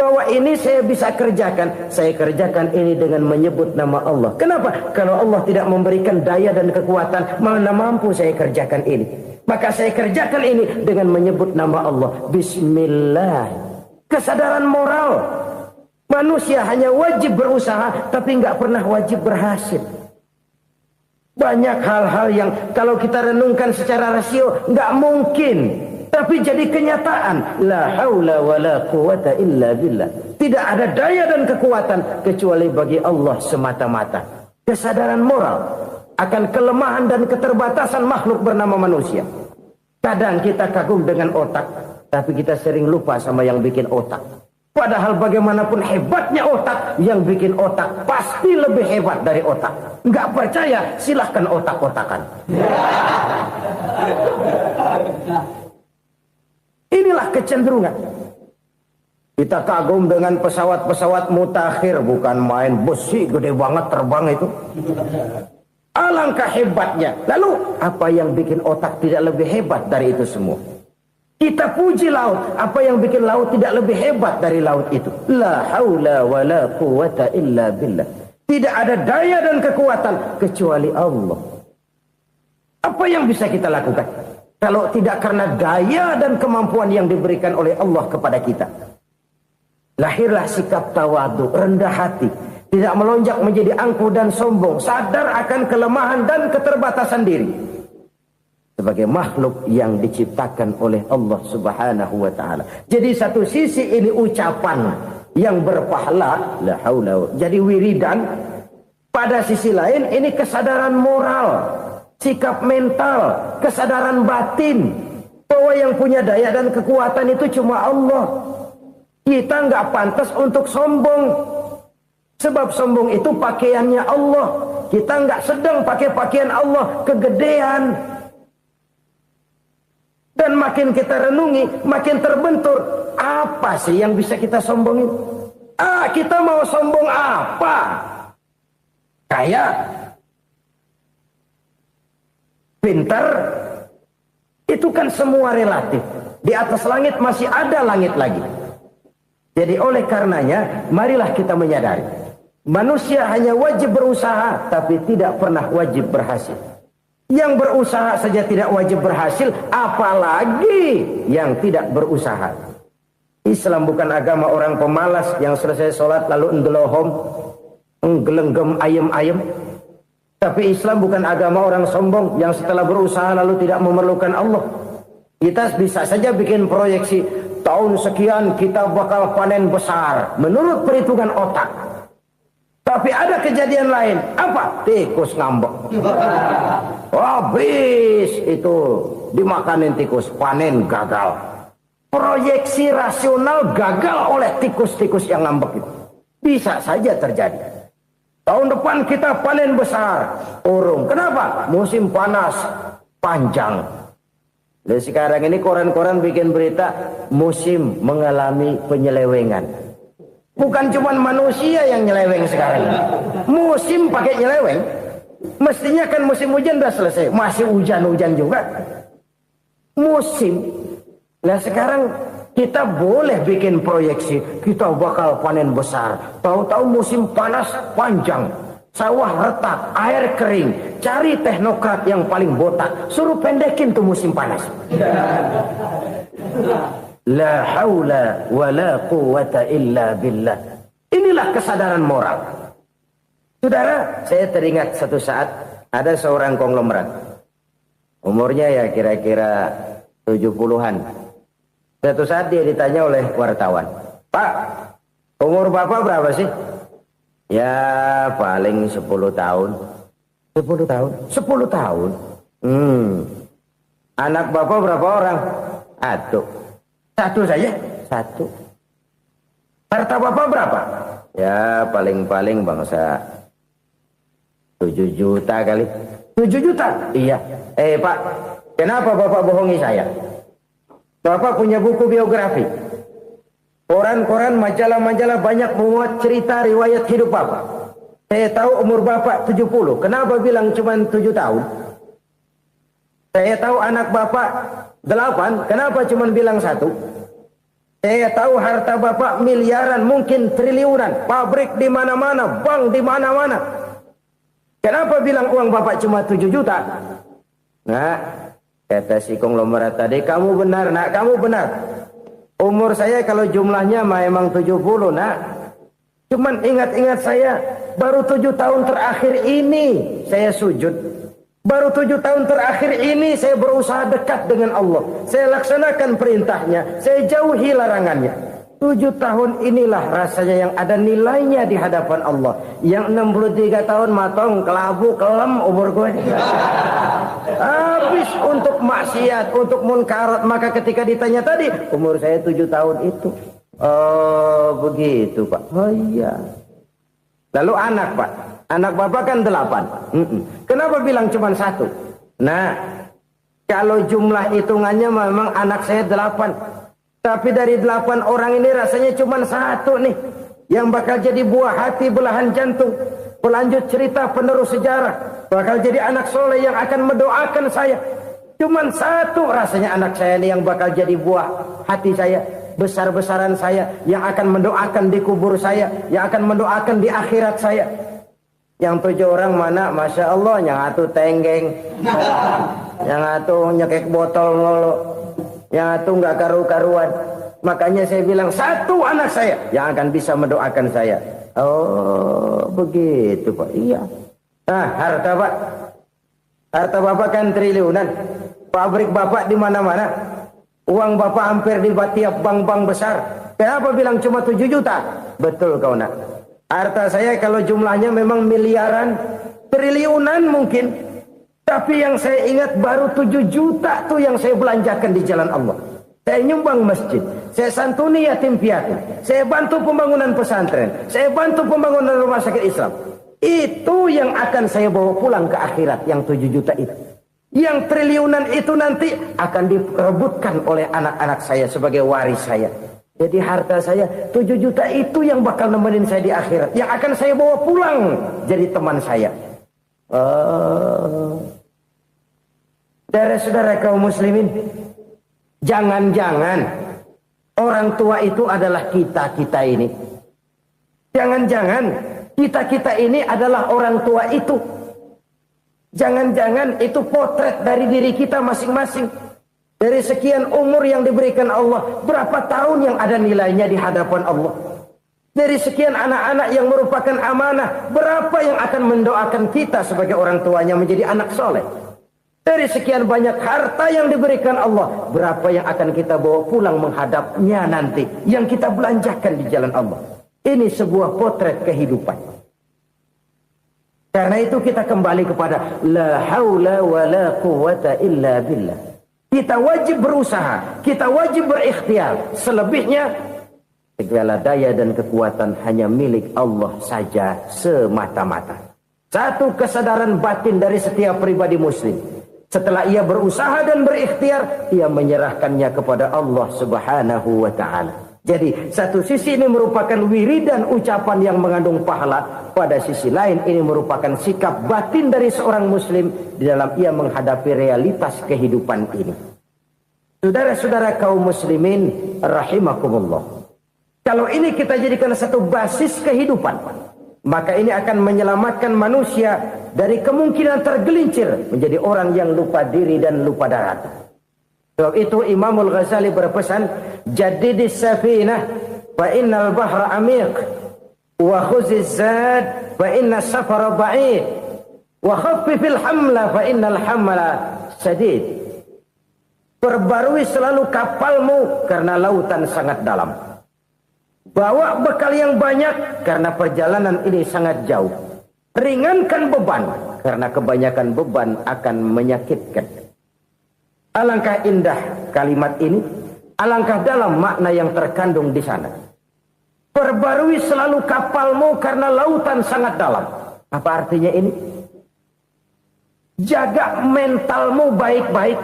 Bahwa ini saya bisa kerjakan. Saya kerjakan ini dengan menyebut nama Allah. Kenapa? Kalau Allah tidak memberikan daya dan kekuatan, mana mampu saya kerjakan ini. Maka saya kerjakan ini dengan menyebut nama Allah. Bismillah. Kesadaran moral. Manusia hanya wajib berusaha, tapi nggak pernah wajib berhasil. Banyak hal-hal yang kalau kita renungkan secara rasio nggak mungkin. Tapi jadi kenyataan. La haula wa la quwata illa billah. Tidak ada daya dan kekuatan kecuali bagi Allah semata-mata. Kesadaran moral akan kelemahan dan keterbatasan makhluk bernama manusia. Kadang kita kagum dengan otak, tapi kita sering lupa sama yang bikin otak. Padahal bagaimanapun hebatnya otak, yang bikin otak pasti lebih hebat dari otak. Nggak percaya, silahkan otak-otakan. Inilah kecenderungan. Kita kagum dengan pesawat-pesawat mutakhir, bukan main besi gede banget terbang itu. Alangkah hebatnya. Lalu apa yang bikin otak tidak lebih hebat dari itu semua? Kita puji laut. Apa yang bikin laut tidak lebih hebat dari laut itu? La haula wa la quwata illa billah. Tidak ada daya dan kekuatan kecuali Allah. Apa yang bisa kita lakukan? Kalau tidak karena daya dan kemampuan yang diberikan oleh Allah kepada kita. Lahirlah sikap tawadu, rendah hati. Tidak melonjak menjadi angkuh dan sombong. Sadar akan kelemahan dan keterbatasan diri. Sebagai makhluk yang diciptakan oleh Allah subhanahu wa ta'ala. Jadi satu sisi ini ucapan yang berpahala. La haula. Jadi wiridan. Pada sisi lain ini kesadaran moral. Sikap mental, kesadaran batin, bahwa yang punya daya dan kekuatan itu cuma Allah. Kita nggak pantas untuk sombong, sebab sombong itu pakaiannya Allah. Kita nggak sedang pakai pakaian Allah, kegedean. Dan makin kita renungi, makin terbentur. Apa sih yang bisa kita sombongin? Kita mau sombong apa? Kayak pintar, itu kan semua relatif. Di atas langit masih ada langit lagi. Jadi oleh karenanya, marilah kita menyadari. Manusia hanya wajib berusaha, tapi tidak pernah wajib berhasil. Yang berusaha saja tidak wajib berhasil, apalagi yang tidak berusaha. Islam bukan agama orang pemalas yang selesai sholat lalu endelohom, nggelenggem ayem-ayem. Tapi Islam bukan agama orang sombong yang setelah berusaha lalu tidak memerlukan Allah. Kita bisa saja bikin proyeksi, tahun sekian kita bakal panen besar menurut perhitungan otak. Tapi ada kejadian lain. Apa? Tikus ngambek. Habis itu dimakanin tikus, panen gagal. Proyeksi rasional gagal oleh tikus-tikus yang ngambek itu. Bisa saja terjadi. Tahun depan kita panen besar. Urung. Kenapa? Musim panas panjang. Dan sekarang ini koran-koran bikin berita musim mengalami penyelewengan. Bukan cuma manusia yang nyeleweng sekarang. Musim pakai nyeleweng. Mestinya kan musim hujan udah selesai. Masih hujan-hujan juga. Musim. Nah sekarang kita boleh bikin proyeksi, kita bakal panen besar. Tahu-tahu musim panas panjang, sawah retak, air kering. Cari teknokrat yang paling botak, suruh pendekin tuh musim panas. La haula wa la quwata illa billah. Inilah kesadaran moral. Saudara, saya teringat satu saat ada seorang konglomerat. Umurnya ya kira-kira 70-an. Suatu saat dia ditanya oleh wartawan, Pak, umur Bapak berapa sih? Ya paling 10 tahun. 10 tahun? 10 tahun? Anak Bapak berapa orang? Satu saja? Satu. Harta Bapak berapa? Ya paling-paling bangsa 7 juta kali. 7 juta? Iya. Pak, kenapa Bapak bohongi saya? Bapak punya buku biografi. Koran-koran, majalah-majalah banyak memuat cerita riwayat hidup Bapak. Saya tahu umur Bapak 70. Kenapa bilang cuma 7 tahun? Saya tahu anak Bapak 8. Kenapa cuma bilang 1? Saya tahu harta bapak miliaran, mungkin triliunan, pabrik di mana-mana, bank di mana-mana. Kenapa bilang uang bapak cuma 7 juta? Nah, kata si konglomerat tadi, kamu benar nak, kamu benar. Umur saya kalau jumlahnya memang 70 nak. Cuman ingat-ingat saya, baru 7 tahun terakhir ini saya sujud. Baru 7 tahun terakhir ini saya berusaha dekat dengan Allah. Saya laksanakan perintahnya, saya jauhi larangannya. 7 tahun inilah rasanya yang ada nilainya di hadapan Allah. Yang 63 tahun matong, kelabu, kelem umur gue. Habis untuk maksiat, untuk munkarat. Maka ketika ditanya tadi, umur saya 7 tahun itu. Oh begitu Pak. Oh iya. Lalu anak Pak. Anak bapak kan 8. Kenapa bilang cuma 1? Nah, kalau jumlah hitungannya memang anak saya 8. Tapi dari 8 orang ini rasanya cuma 1 nih. Yang bakal jadi buah hati, belahan jantung. Pelanjut cerita, penerus sejarah. Bakal jadi anak soleh yang akan mendoakan saya. Cuma 1 rasanya anak saya ini yang bakal jadi buah hati saya. Besar-besaran saya. Yang akan mendoakan di kubur saya. Yang akan mendoakan di akhirat saya. Yang 7 orang mana? Masya Allah, yang atu tenggeng, yang atu nyekek botol mulu, yang atu nggak karu-karuan. Makanya saya bilang 1 anak saya yang akan bisa mendoakan saya. Oh begitu Pak. Iya. Nah harta Pak, harta bapak kan triliunan, pabrik bapak di mana-mana, uang bapak hampir di tiap bank-bank besar. Kenapa bilang cuma 7 juta? Betul kau nak. Harta saya kalau jumlahnya memang miliaran, triliunan mungkin. Tapi yang saya ingat baru 7 juta tuh yang saya belanjakan di jalan Allah. Saya nyumbang masjid, saya santuni yatim piatu, saya bantu pembangunan pesantren, saya bantu pembangunan rumah sakit Islam. Itu yang akan saya bawa pulang ke akhirat, yang 7 juta itu. Yang triliunan itu nanti akan diperebutkan oleh anak-anak saya sebagai waris saya. Jadi harta saya 7 juta itu yang bakal nemenin saya di akhirat. Yang akan saya bawa pulang jadi teman saya. Saudara-saudara kaum muslimin, jangan-jangan orang tua itu adalah kita-kita ini. Jangan-jangan kita-kita ini adalah orang tua itu. Jangan-jangan itu potret dari diri kita masing-masing. Dari sekian umur yang diberikan Allah, berapa tahun yang ada nilainya di hadapan Allah? Dari sekian anak-anak yang merupakan amanah, berapa yang akan mendoakan kita sebagai orang tuanya menjadi anak soleh? Dari sekian banyak harta yang diberikan Allah, berapa yang akan kita bawa pulang menghadapnya nanti, yang kita belanjakan di jalan Allah? Ini sebuah potret kehidupan. Karena itu kita kembali kepada la haula wa la quwwata illa billah. Kita wajib berusaha, kita wajib berikhtiar. Selebihnya, segala daya dan kekuatan hanya milik Allah saja semata-mata. Satu kesadaran batin dari setiap pribadi muslim. Setelah ia berusaha dan berikhtiar, ia menyerahkannya kepada Allah Subhanahu wa ta'ala. Jadi, satu sisi ini merupakan wiridan ucapan yang mengandung pahala. Pada sisi lain, ini merupakan sikap batin dari seorang muslim di dalam ia menghadapi realitas kehidupan ini. Saudara-saudara kaum muslimin, rahimakumullah. Kalau ini kita jadikan satu basis kehidupan, maka ini akan menyelamatkan manusia dari kemungkinan tergelincir menjadi orang yang lupa diri dan lupa darat. Sebab itu Imamul Ghazali berpesan, jadidis safinah fa innal bahra amiq wa khuziz zad fa inna safara ba'id wa khaffifil hamla fa innal hamla sadid. Perbarui selalu kapalmu karena lautan sangat dalam. Bawa bekal yang banyak karena perjalanan ini sangat jauh. Ringankan beban karena kebanyakan beban akan menyakitkan. Alangkah indah kalimat ini, alangkah dalam makna yang terkandung di sana. Perbarui selalu kapalmu karena lautan sangat dalam. Apa artinya ini? Jaga mentalmu baik-baik.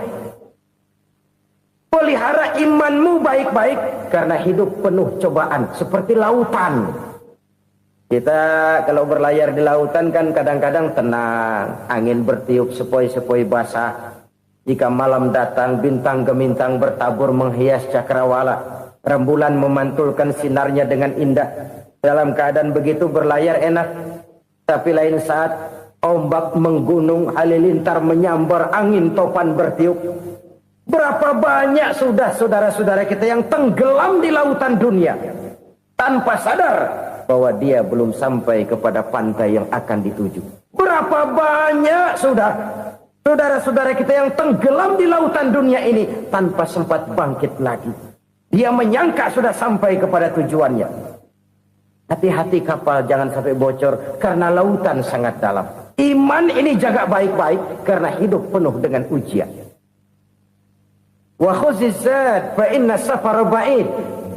Pelihara imanmu baik-baik karena hidup penuh cobaan seperti lautan. Kita kalau berlayar di lautan kan kadang-kadang tenang, angin bertiup sepoi-sepoi basah. Jika malam datang bintang gemintang bertabur menghias cakrawala. Rembulan memantulkan sinarnya dengan indah. Dalam keadaan begitu berlayar enak. Tapi lain saat ombak menggunung, halilintar menyambar, angin topan bertiup. Berapa banyak sudah saudara-saudara kita yang tenggelam di lautan dunia tanpa sadar bahwa dia belum sampai kepada pantai yang akan dituju. Berapa banyak sudah saudara-saudara kita yang tenggelam di lautan dunia ini tanpa sempat bangkit lagi. Dia menyangka sudah sampai kepada tujuannya. Hati-hati kapal jangan sampai bocor karena lautan sangat dalam. Iman ini jaga baik-baik karena hidup penuh dengan ujian. Wa khuzizat fa inna safara ba'id.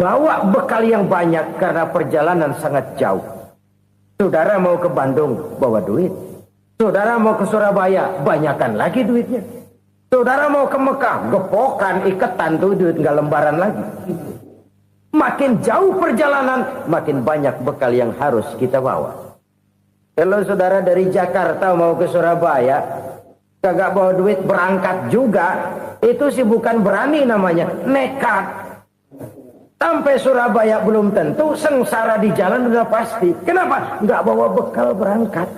Bawa bekal yang banyak karena perjalanan sangat jauh. Saudara mau ke Bandung, bawa duit. Saudara mau ke Surabaya, banyakan lagi duitnya. Saudara mau ke Mekah, gepokan, iketan tuh duit nggak lembaran lagi. Makin jauh perjalanan, makin banyak bekal yang harus kita bawa. Kalau saudara dari Jakarta mau ke Surabaya, kagak bawa duit berangkat juga, itu sih bukan berani namanya, nekat. Sampai Surabaya belum tentu, sengsara di jalan udah pasti. Kenapa? Nggak bawa bekal berangkat.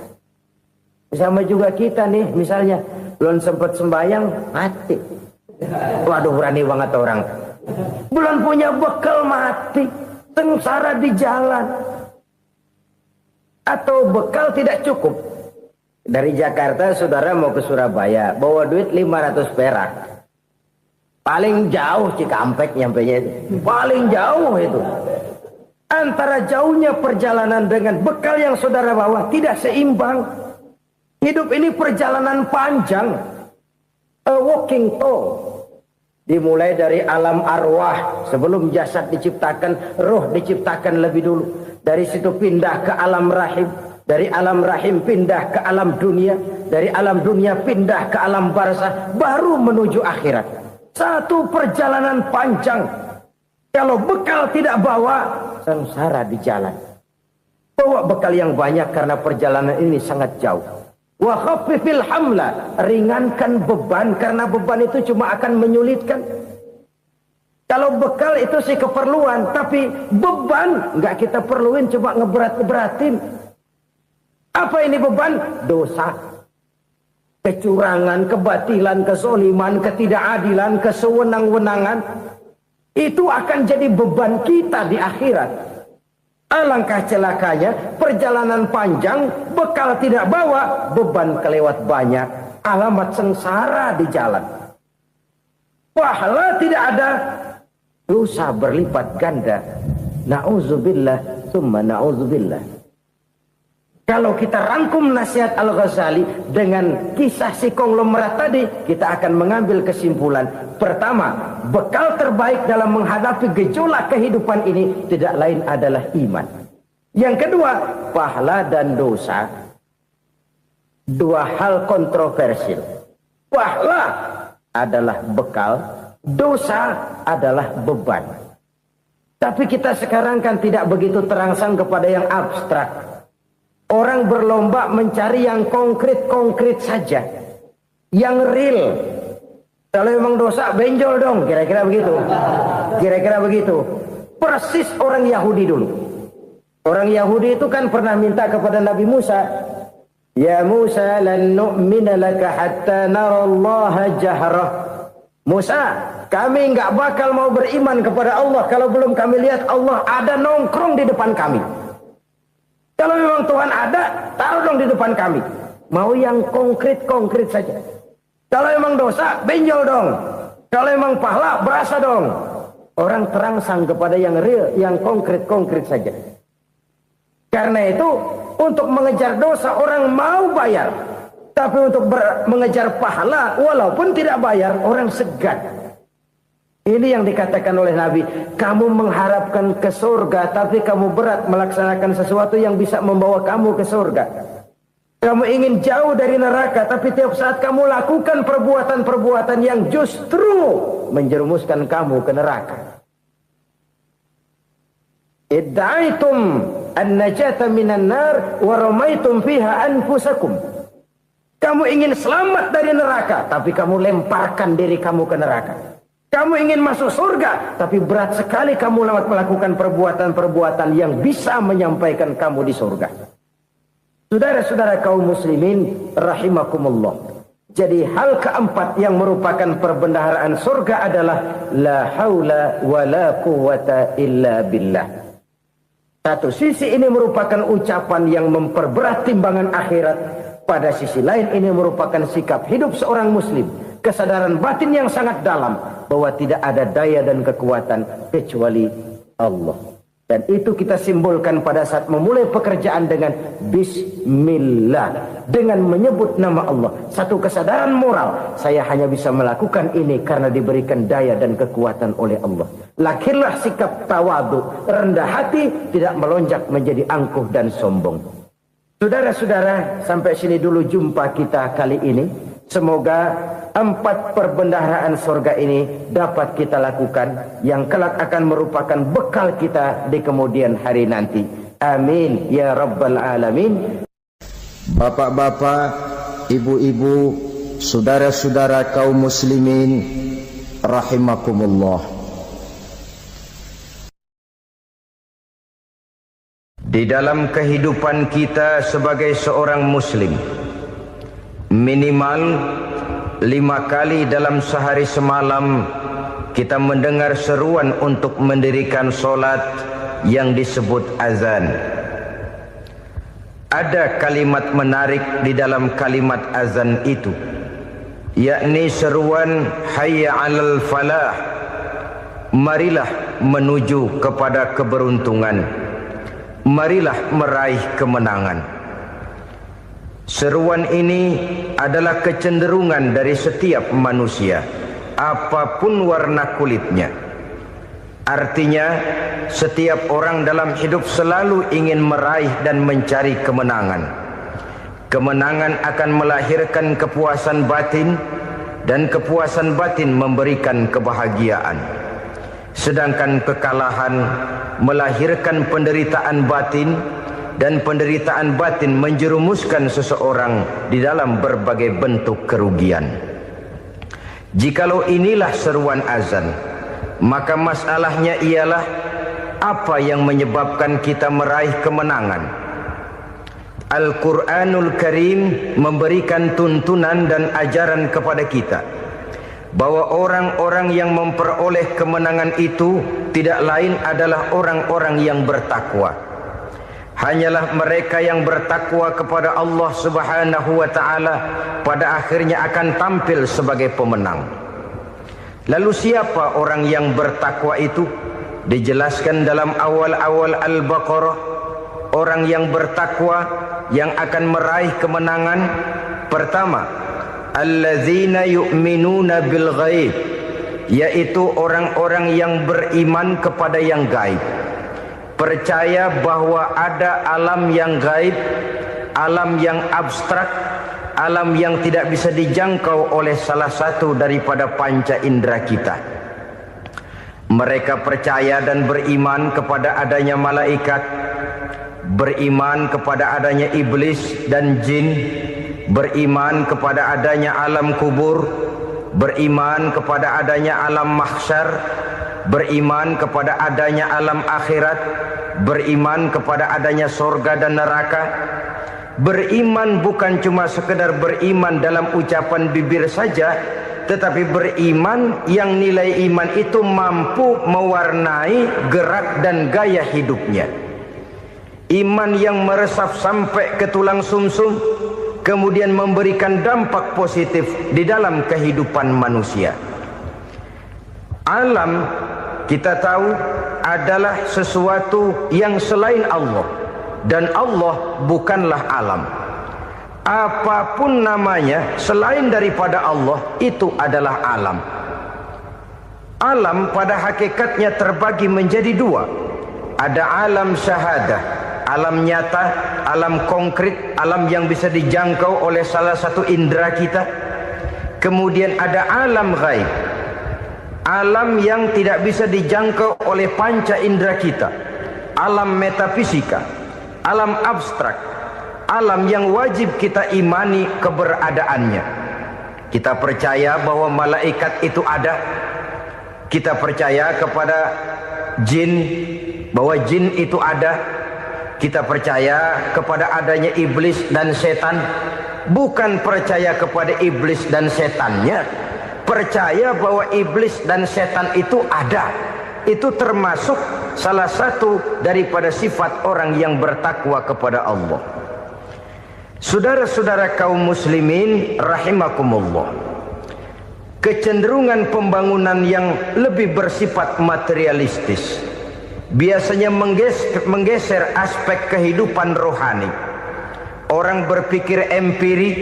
Sama juga kita nih, misalnya belum sempat sembahyang, mati. Waduh, berani banget orang. Belum punya bekal, mati. Sengsara di jalan. Atau bekal tidak cukup. Dari Jakarta saudara mau ke Surabaya, bawa duit 500 perak. Paling jauh Cikampek nyampenya itu. Paling jauh itu. Antara jauhnya perjalanan dengan bekal yang saudara bawa tidak seimbang. Hidup ini perjalanan panjang. A walking tour. Dimulai dari alam arwah. Sebelum jasad diciptakan, roh diciptakan lebih dulu. Dari situ pindah ke alam rahim. Dari alam rahim pindah ke alam dunia. Dari alam dunia pindah ke alam barzah. Baru menuju akhirat. Satu perjalanan panjang. Kalau bekal tidak bawa, sengsara di jalan. Bawa bekal yang banyak karena perjalanan ini sangat jauh. Wa khaffifil hamla, ringankan beban karena beban itu cuma akan menyulitkan. Kalau bekal itu sih keperluan, tapi beban nggak kita perluin, coba ngeberat-beratin. Apa ini beban? Dosa, kecurangan, kebatilan, kezoliman, ketidakadilan, kesewenang-wenangan. Itu akan jadi beban kita di akhirat. Alangkah celakanya, perjalanan panjang, bekal tidak bawa, beban kelewat banyak, alamat sengsara di jalan. Pahala tidak ada, dosa berlipat ganda. Na'udzubillah, summa na'udzubillah. Kalau kita rangkum nasihat Al-Ghazali dengan kisah si konglomerat tadi, kita akan mengambil kesimpulan. Pertama, bekal terbaik dalam menghadapi gejolak kehidupan ini tidak lain adalah iman. Yang kedua, pahala dan dosa. Dua hal kontroversial. Pahala adalah bekal, dosa adalah beban. Tapi kita sekarang kan tidak begitu terangsang kepada yang abstrak. Orang berlomba mencari yang konkret-konkret saja. Yang real. Kalau memang dosa, benjol dong. Kira-kira begitu. Kira-kira begitu. Persis orang Yahudi dulu. Orang Yahudi itu kan pernah minta kepada Nabi Musa. Ya Musa, lan nu'mina laka hatta narallaha jahrah. Musa, kami nggak bakal mau beriman kepada Allah kalau belum kami lihat Allah ada nongkrong di depan kami. Kalau memang Tuhan ada, taruh dong di depan kami. Mau yang konkret-konkret saja. Kalau memang dosa, benjol dong. Kalau memang pahala, berasa dong. Orang terangsang kepada yang real, yang konkret-konkret saja. Karena itu, untuk mengejar dosa, orang mau bayar. Tapi untuk mengejar pahala, walaupun tidak bayar, orang segan. Ini yang dikatakan oleh Nabi, kamu mengharapkan ke surga, tapi kamu berat melaksanakan sesuatu yang bisa membawa kamu ke surga. Kamu ingin jauh dari neraka, tapi tiap saat kamu lakukan perbuatan-perbuatan yang justru menjerumuskan kamu ke neraka. Idda'aitum an-najata minan nar wa ramaitum fiha anfusakum. Kamu ingin selamat dari neraka, tapi kamu lemparkan diri kamu ke neraka. Kamu ingin masuk surga, tapi berat sekali kamu melakukan perbuatan-perbuatan yang bisa menyampaikan kamu di surga. Saudara-saudara kaum muslimin rahimakumullah. Jadi hal keempat yang merupakan perbendaharaan surga adalah la haula wa la quwwata illa billah. Satu sisi ini merupakan ucapan yang memperberat timbangan akhirat. Pada sisi lain ini merupakan sikap hidup seorang muslim. Kesadaran batin yang sangat dalam bahwa tidak ada daya dan kekuatan kecuali Allah. Dan itu kita simbolkan pada saat memulai pekerjaan dengan bismillah, dengan menyebut nama Allah. Satu kesadaran moral, saya hanya bisa melakukan ini karena diberikan daya dan kekuatan oleh Allah. Lahirlah sikap tawadu, rendah hati, tidak melonjak menjadi angkuh dan sombong. Saudara-saudara, sampai sini dulu jumpa kita kali ini. Semoga 4 perbendaharaan surga ini dapat kita lakukan, yang kelak akan merupakan bekal kita di kemudian hari nanti. Amin ya rabbal alamin. Bapak-bapak, ibu-ibu, saudara-saudara kaum muslimin rahimakumullah. Di dalam kehidupan kita sebagai seorang muslim, minimal 5 kali dalam sehari semalam kita mendengar seruan untuk mendirikan solat yang disebut azan. Ada kalimat menarik di dalam kalimat azan itu, yakni seruan hayya 'alal falah, marilah menuju kepada keberuntungan, marilah meraih kemenangan. Seruan ini adalah kecenderungan dari setiap manusia, apapun warna kulitnya. Artinya, setiap orang dalam hidup selalu ingin meraih dan mencari kemenangan. Kemenangan akan melahirkan kepuasan batin, dan kepuasan batin memberikan kebahagiaan. Sedangkan kekalahan melahirkan penderitaan batin, dan penderitaan batin menjerumuskan seseorang di dalam berbagai bentuk kerugian. Jikalau inilah seruan azan, maka masalahnya ialah apa yang menyebabkan kita meraih kemenangan. Al-Quranul Karim memberikan tuntunan dan ajaran kepada kita bahwa orang-orang yang memperoleh kemenangan itu tidak lain adalah orang-orang yang bertakwa. Hanyalah mereka yang bertakwa kepada Allah Subhanahu wa ta'ala pada akhirnya akan tampil sebagai pemenang. Lalu siapa orang yang bertakwa itu? Dijelaskan dalam awal-awal Al-Baqarah, orang yang bertakwa yang akan meraih kemenangan. Pertama, allazina yu'minuna bil ghaib, yaitu orang-orang yang beriman kepada yang gaib. Percaya bahwa ada alam yang gaib, alam yang abstrak, alam yang tidak bisa dijangkau oleh salah satu daripada panca indera kita. Mereka percaya dan beriman kepada adanya malaikat, beriman kepada adanya iblis dan jin, beriman kepada adanya alam kubur, beriman kepada adanya alam mahsyar, beriman kepada adanya alam akhirat, beriman kepada adanya surga dan neraka. Beriman bukan cuma sekedar beriman dalam ucapan bibir saja, tetapi beriman yang nilai iman itu mampu mewarnai gerak dan gaya hidupnya. Iman yang meresap sampai ke tulang sumsum, kemudian memberikan dampak positif di dalam kehidupan manusia. Alam, kita tahu, adalah sesuatu yang selain Allah, dan Allah bukanlah alam. Apapun namanya selain daripada Allah, itu adalah alam. Alam pada hakikatnya terbagi menjadi 2. Ada alam syahadah, alam nyata, alam konkret, alam yang bisa dijangkau oleh salah satu indera kita. Kemudian ada alam ghaib, alam yang tidak bisa dijangkau oleh panca indera kita, alam metafisika, alam abstrak, alam yang wajib kita imani keberadaannya. Kita percaya bahwa malaikat itu ada, Kita percaya kepada jin, bahwa jin itu ada. Kita percaya kepada adanya iblis dan setan. Bukan percaya kepada iblis dan setannya, percaya bahwa iblis dan setan itu ada. Itu termasuk salah satu daripada sifat orang yang bertakwa kepada Allah. Saudara-saudara kaum muslimin rahimakumullah, kecenderungan pembangunan yang lebih bersifat materialistis biasanya menggeser aspek kehidupan rohani. Orang berpikir empiri,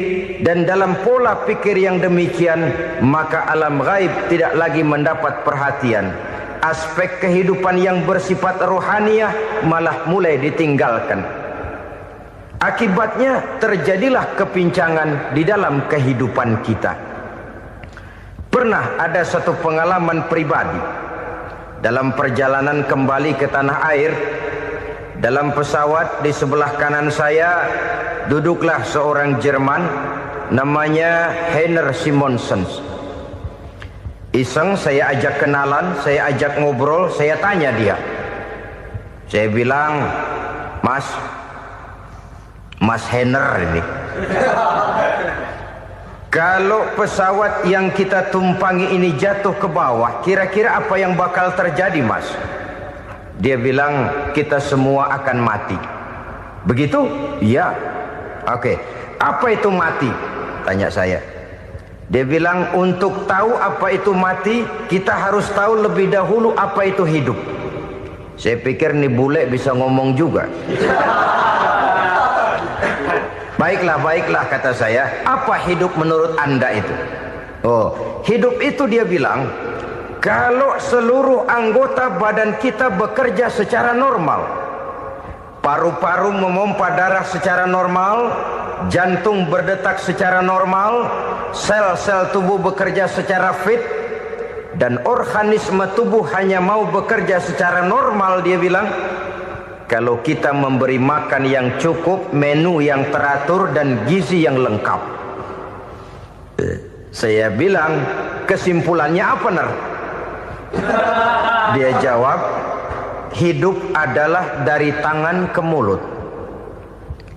dan dalam pola pikir yang demikian maka alam gaib tidak lagi mendapat perhatian. Aspek kehidupan yang bersifat rohaniah malah mulai ditinggalkan. Akibatnya terjadilah kepincangan di dalam kehidupan kita. Pernah ada satu pengalaman pribadi dalam perjalanan kembali ke tanah air. Dalam pesawat di sebelah kanan saya duduklah seorang Jerman namanya Heiner Simonsen. Iseng saya ajak kenalan, saya ajak ngobrol, saya tanya dia. Saya bilang, Mas Heiner ini, kalau pesawat yang kita tumpangi ini jatuh ke bawah, kira-kira apa yang bakal terjadi, Mas? Dia bilang, kita semua akan mati. Begitu? Iya. Oke. Apa itu mati? Tanya saya. Dia bilang, untuk tahu apa itu mati, kita harus tahu lebih dahulu apa itu hidup. Saya pikir nih bule bisa ngomong juga. Baiklah kata saya. Apa hidup menurut Anda itu? Oh, hidup itu dia bilang, kalau seluruh anggota badan kita bekerja secara normal, paru-paru memompa darah secara normal, jantung berdetak secara normal, sel-sel tubuh bekerja secara fit, dan organisme tubuh hanya mau bekerja secara normal, dia bilang, kalau kita memberi makan yang cukup, menu yang teratur, dan gizi yang lengkap. Saya bilang, kesimpulannya apa, Ner? Dia jawab, hidup adalah dari tangan ke mulut.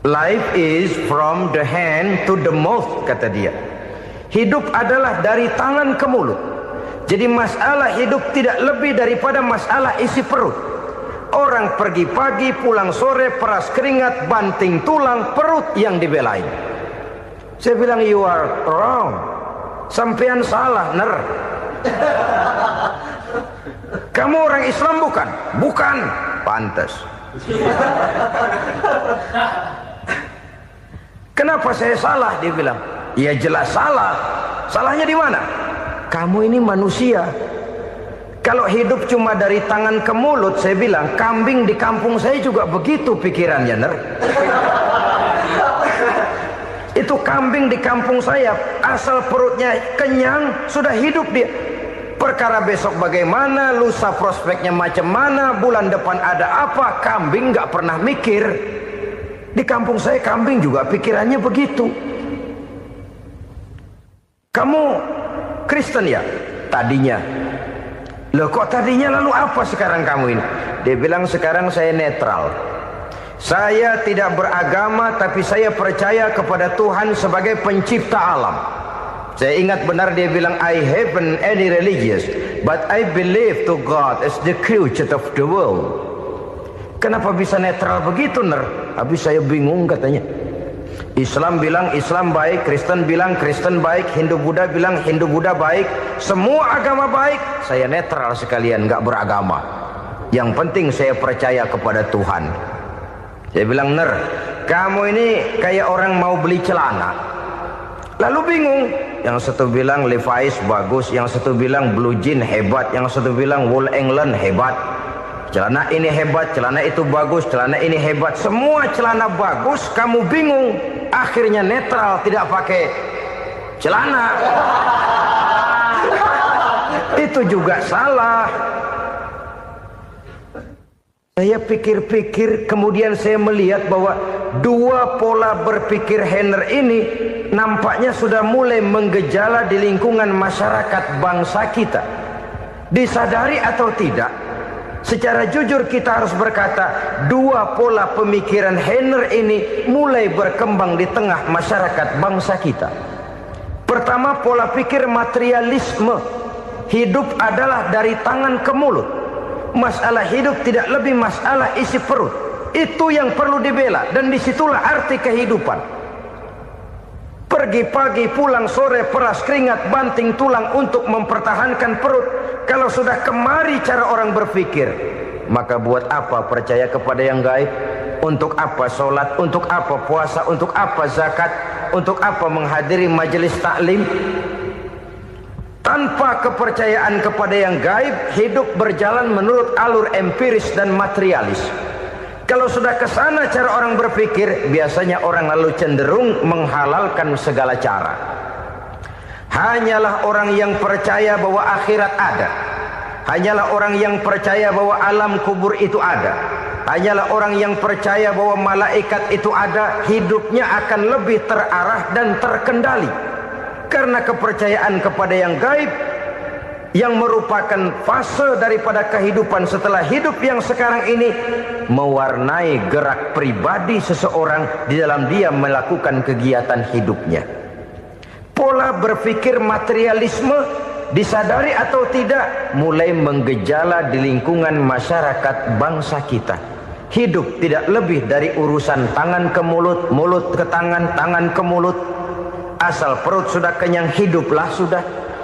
Life is from the hand to the mouth, kata dia. Hidup adalah dari tangan ke mulut. Jadi masalah hidup tidak lebih daripada masalah isi perut. Orang pergi pagi, pulang sore, peras keringat, banting tulang, perut yang dibelain. Saya bilang, you are wrong. Sampean salah, Ner. Kamu orang Islam bukan? Bukan. Pantas. Kenapa saya salah? Dia bilang, ya jelas salah. Salahnya di mana? Kamu ini manusia. Kalau hidup cuma dari tangan ke mulut, saya bilang, kambing di kampung saya juga begitu pikirannya, Ner. Itu kambing di kampung saya, asal perutnya kenyang, sudah hidup dia. Perkara besok bagaimana, lusa prospeknya macam mana, bulan depan ada apa, kambing nggak pernah mikir. Di kampung saya kambing juga pikirannya begitu. Kamu Kristen ya? Tadinya. Loh kok tadinya, lalu apa sekarang kamu ini? Dia bilang, sekarang saya netral. Saya tidak beragama, tapi saya percaya kepada Tuhan sebagai pencipta alam. Saya ingat benar dia bilang, I haven't any religious, but I believe to God as the creator of the world. Kenapa bisa netral begitu, Ner? Habis saya bingung katanya. Islam bilang Islam baik, Kristen bilang Kristen baik, Hindu Buddha bilang Hindu Buddha baik, semua agama baik. Saya netral sekalian, nggak beragama. Yang penting saya percaya kepada Tuhan. Saya bilang, Ner, kamu ini kayak orang mau beli celana. Lalu bingung, yang satu bilang Levi's bagus, yang satu bilang Blue Jean hebat, yang satu bilang Wool England hebat. Celana ini hebat, celana itu bagus, celana ini hebat. Semua celana bagus, kamu bingung. Akhirnya netral, tidak pakai celana. Itu juga salah. Saya pikir-pikir, kemudian saya melihat bahwa dua pola berpikir Heiner ini nampaknya sudah mulai menggejala di lingkungan masyarakat bangsa kita. Disadari atau tidak, secara jujur kita harus berkata, dua pola pemikiran Heiner ini mulai berkembang di tengah masyarakat bangsa kita. Pertama, pola pikir materialisme. Hidup adalah dari tangan ke mulut. Masalah hidup tidak lebih masalah isi perut. Itu yang perlu dibela, dan disitulah arti kehidupan. Pergi pagi, pulang sore, peras keringat, banting tulang untuk mempertahankan perut. Kalau sudah kemari cara orang berpikir, maka buat apa percaya kepada yang gaib? Untuk apa sholat? Untuk apa puasa? Untuk apa zakat? Untuk apa menghadiri majelis taklim? Tanpa kepercayaan kepada yang gaib, hidup berjalan menurut alur empiris dan materialis. Kalau sudah ke sana cara orang berpikir, biasanya orang lalu cenderung menghalalkan segala cara. Hanyalah orang yang percaya bahwa akhirat ada. Hanyalah orang yang percaya bahwa alam kubur itu ada. Hanyalah orang yang percaya bahwa malaikat itu ada, hidupnya akan lebih terarah dan terkendali. Karena kepercayaan kepada yang gaib, yang merupakan fase daripada kehidupan setelah hidup yang sekarang ini, mewarnai gerak pribadi seseorang di dalam dia melakukan kegiatan hidupnya. Pola berpikir materialisme, disadari atau tidak, mulai menggejala di lingkungan masyarakat bangsa kita. Hidup tidak lebih dari urusan tangan ke mulut, mulut ke tangan, tangan ke mulut. Asal perut sudah kenyang, hiduplah sudah.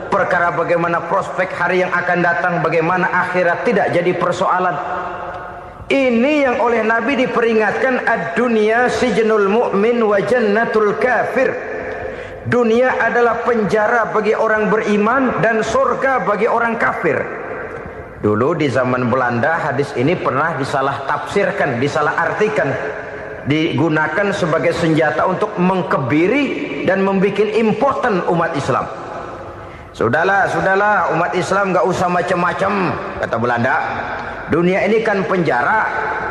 Perkara bagaimana prospek hari yang akan datang, bagaimana akhirat, tidak jadi persoalan. Ini yang oleh Nabi diperingatkan, ad-dunya sijnul mu'min wa jannatul kafir. Dunia adalah penjara bagi orang beriman dan surga bagi orang kafir. Dulu di zaman Belanda hadis ini pernah disalah tafsirkan, disalah artikan, digunakan sebagai senjata untuk mengkebiri dan membuat impoten umat Islam. Sudahlah umat Islam gak usah macam-macam, kata Belanda. Dunia ini kan penjara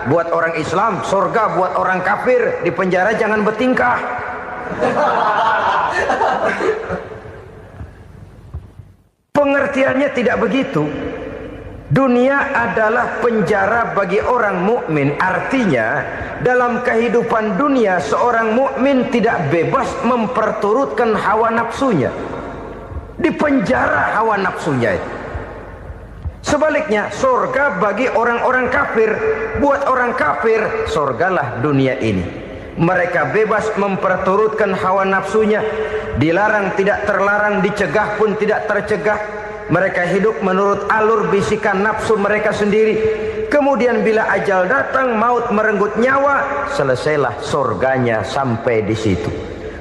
buat orang Islam, surga buat orang kafir. Di penjara jangan bertingkah. Pengertiannya tidak begitu. Dunia adalah penjara bagi orang mukmin. Artinya dalam kehidupan dunia seorang mukmin tidak bebas memperturutkan hawa nafsunya. Di penjara hawa nafsunya itu. Sebaliknya, surga bagi orang-orang kafir. Buat orang kafir, surgalah dunia ini. Mereka bebas memperturutkan hawa nafsunya. Dilarang tidak terlarang, dicegah pun tidak tercegah. Mereka hidup menurut alur bisikan nafsu mereka sendiri. Kemudian bila ajal datang, maut merenggut nyawa, selesailah surganya sampai di situ.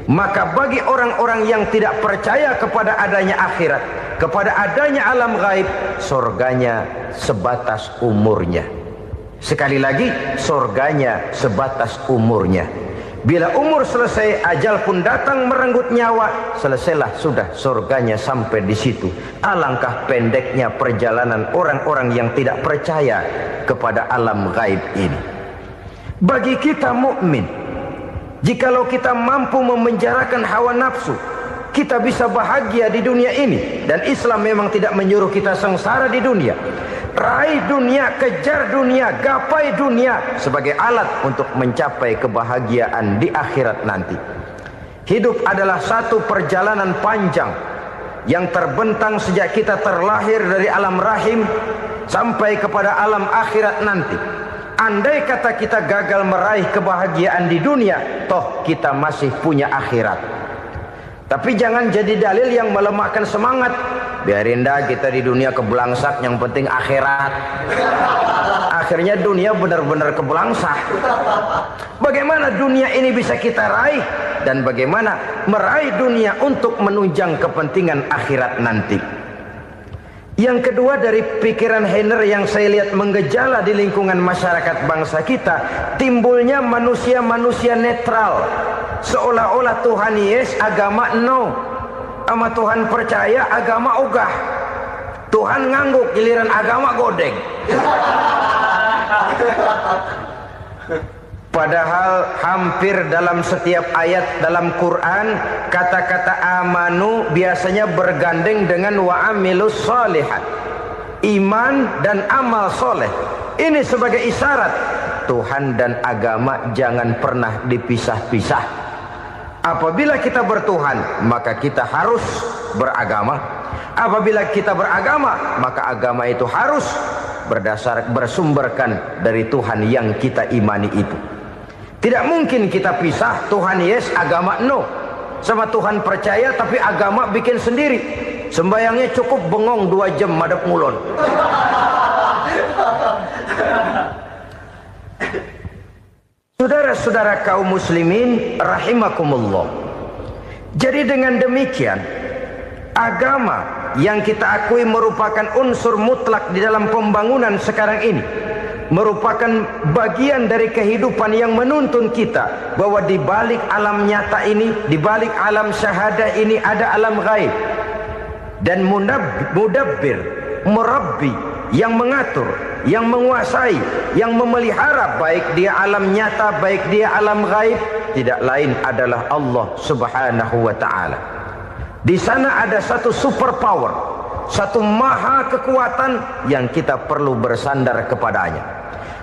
Maka bagi orang-orang yang tidak percaya kepada adanya akhirat, kepada adanya alam gaib, surganya sebatas umurnya. Sekali lagi, surganya sebatas umurnya. Bila umur selesai, ajal pun datang merenggut nyawa, selesailah sudah surganya sampai di situ. Alangkah pendeknya perjalanan orang-orang yang tidak percaya kepada alam gaib ini. Bagi kita mukmin, jikalau kita mampu memenjarakan hawa nafsu, kita bisa bahagia di dunia ini. Dan Islam memang tidak menyuruh kita sengsara di dunia. Raih dunia, kejar dunia, gapai dunia sebagai alat untuk mencapai kebahagiaan di akhirat nanti. Hidup adalah satu perjalanan panjang yang terbentang sejak kita terlahir dari alam rahim sampai kepada alam akhirat nanti. Andai kata kita gagal meraih kebahagiaan di dunia, toh kita masih punya akhirat. Tapi jangan jadi dalil yang melemahkan semangat. Biarin dah kita di dunia kebelangsak, yang penting akhirat. Akhirnya dunia benar-benar kebelangsak. Bagaimana dunia ini bisa kita raih, dan bagaimana meraih dunia untuk menunjang kepentingan akhirat nanti. Yang kedua, dari pikiran Heiner yang saya lihat menggejala di lingkungan masyarakat bangsa kita, timbulnya manusia-manusia netral. Seolah-olah Tuhan yes, agama no. Sama Tuhan percaya, agama ogah. Tuhan ngangguk, giliran agama godeng. Padahal hampir dalam setiap ayat dalam Quran, kata-kata amanu biasanya bergandeng dengan wa amilus shalihat. iman dan amal soleh. Ini sebagai isyarat Tuhan dan agama jangan pernah dipisah-pisah. Apabila kita bertuhan, maka kita harus beragama. Apabila kita beragama, maka agama itu harus bersumberkan dari Tuhan yang kita imani itu. Tidak mungkin kita pisah, Tuhan yes, agama no. Sama Tuhan percaya tapi agama bikin sendiri. Sembayangnya cukup bengong 2 jam madep ngulon. Saudara-saudara kaum muslimin rahimakumullah. Jadi dengan demikian, agama yang kita akui merupakan unsur mutlak di dalam pembangunan sekarang ini, merupakan bagian dari kehidupan yang menuntun kita bahwa di balik alam nyata ini, di balik alam syahadah ini ada alam gaib. Dan mudabbir, murabbi, yang mengatur, yang menguasai, yang memelihara baik dia alam nyata, baik dia alam gaib, tidak lain adalah Allah Subhanahu wa ta'ala. Di sana ada satu super power, satu maha kekuatan yang kita perlu bersandar kepadanya.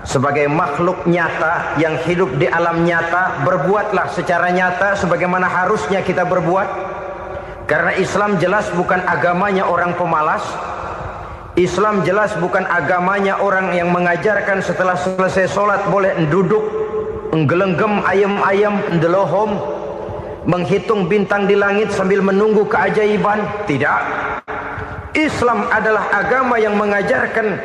Sebagai makhluk nyata yang hidup di alam nyata, berbuatlah secara nyata sebagaimana harusnya kita berbuat. Karena Islam jelas bukan agamanya orang pemalas. Islam jelas bukan agamanya orang yang mengajarkan setelah selesai sholat boleh duduk, nggelenggem ayam-ayam, ndelohom, menghitung bintang di langit sambil menunggu keajaiban. Tidak. Islam adalah agama yang mengajarkan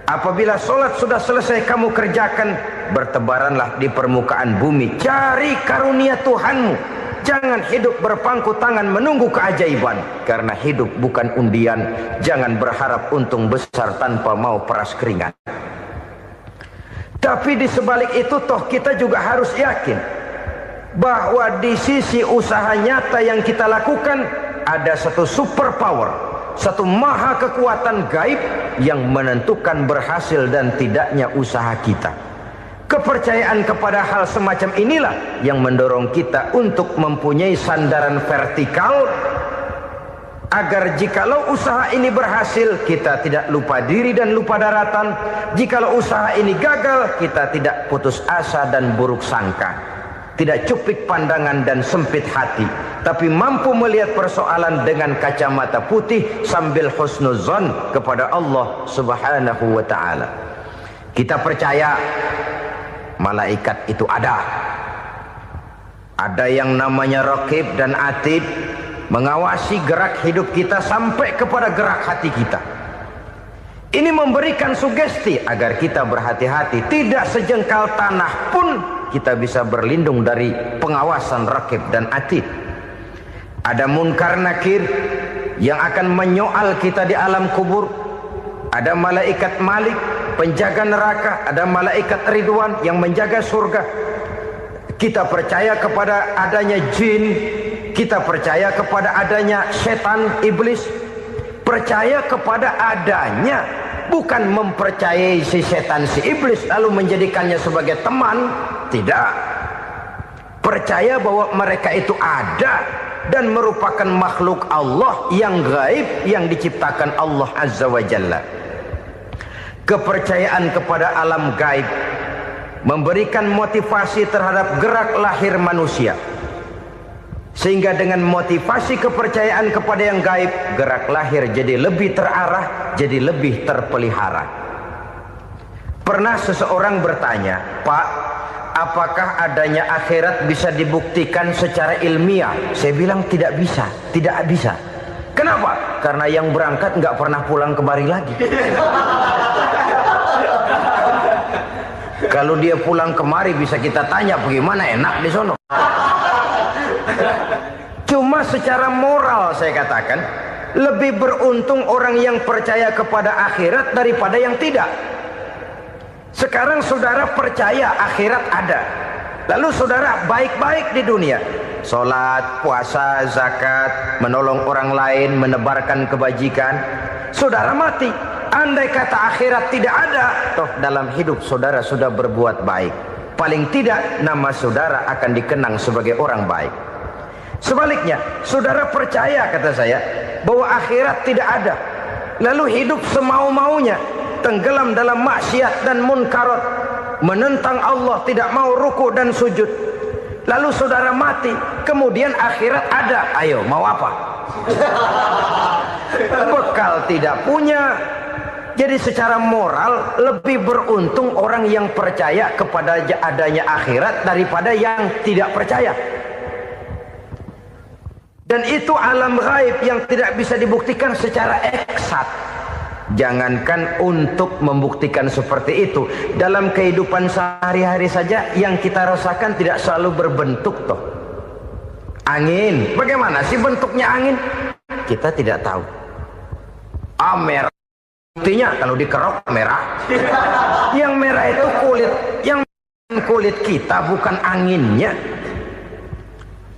apabila sholat sudah selesai kamu kerjakan, bertebaranlah di permukaan bumi, cari karunia Tuhanmu. Jangan hidup berpangku tangan menunggu keajaiban. Karena hidup bukan undian. Jangan berharap untung besar tanpa mau peras keringat. Tapi di sebalik itu toh kita juga harus yakin bahwa di sisi usaha nyata yang kita lakukan ada satu super power, satu maha kekuatan gaib yang menentukan berhasil dan tidaknya usaha kita. Kepercayaan kepada hal semacam inilah yang mendorong kita untuk mempunyai sandaran vertikal, agar jikalau usaha ini berhasil kita tidak lupa diri dan lupa daratan. Jikalau usaha ini gagal kita tidak putus asa dan buruk sangka, tidak cupik pandangan dan sempit hati, tapi mampu melihat persoalan dengan kacamata putih sambil husnuzon kepada Allah Subhanahu wa ta'ala. Kita percaya malaikat itu ada. Ada yang namanya raqib dan atid, mengawasi gerak hidup kita sampai kepada gerak hati kita. Ini memberikan sugesti agar kita berhati-hati. Tidak sejengkal tanah pun kita bisa berlindung dari pengawasan raqib dan atid. Ada munkar nakir yang akan menyoal kita di alam kubur. Ada malaikat Malik, penjaga neraka. Ada malaikat Ridwan yang menjaga surga. Kita percaya kepada adanya jin. Kita percaya kepada adanya setan, iblis. Percaya kepada adanya, bukan mempercayai si setan, si iblis lalu menjadikannya sebagai teman. Tidak. Percaya bahwa mereka itu ada dan merupakan makhluk Allah yang gaib yang diciptakan Allah Azza wa Jalla. Kepercayaan kepada alam gaib memberikan motivasi terhadap gerak lahir manusia, sehingga dengan motivasi kepercayaan kepada yang gaib, gerak lahir jadi lebih terarah, jadi lebih terpelihara. Pernah seseorang bertanya, "Pak, apakah adanya akhirat bisa dibuktikan secara ilmiah?" Saya bilang tidak bisa, tidak bisa. Kenapa? Karena yang berangkat nggak pernah pulang kemari lagi. Kalau dia pulang kemari bisa kita tanya bagaimana enak di sono. Cuma secara moral saya katakan, lebih beruntung orang yang percaya kepada akhirat daripada yang tidak. Sekarang saudara percaya akhirat ada, lalu saudara baik-baik di dunia, sholat, puasa, zakat, menolong orang lain, menebarkan kebajikan. Saudara mati, andai kata akhirat tidak ada, toh dalam hidup saudara sudah berbuat baik. Paling tidak nama saudara akan dikenang sebagai orang baik. Sebaliknya, saudara percaya, kata saya, bahwa akhirat tidak ada, lalu hidup semau-maunya, tenggelam dalam maksiat dan munkarat, menentang Allah, tidak mau ruku dan sujud. Lalu saudara mati, kemudian akhirat ada, ayo mau apa? Bekal tidak punya. Jadi secara moral lebih beruntung orang yang percaya kepada adanya akhirat daripada yang tidak percaya. Dan itu alam gaib yang tidak bisa dibuktikan secara eksat. Jangankan untuk membuktikan seperti itu, dalam kehidupan sehari-hari saja yang kita rasakan tidak selalu berbentuk toh. Angin, bagaimana sih bentuknya angin? Kita tidak tahu. Merah, buktinya kalau dikerok merah. Yang merah itu kulit, yang kulit kita bukan anginnya.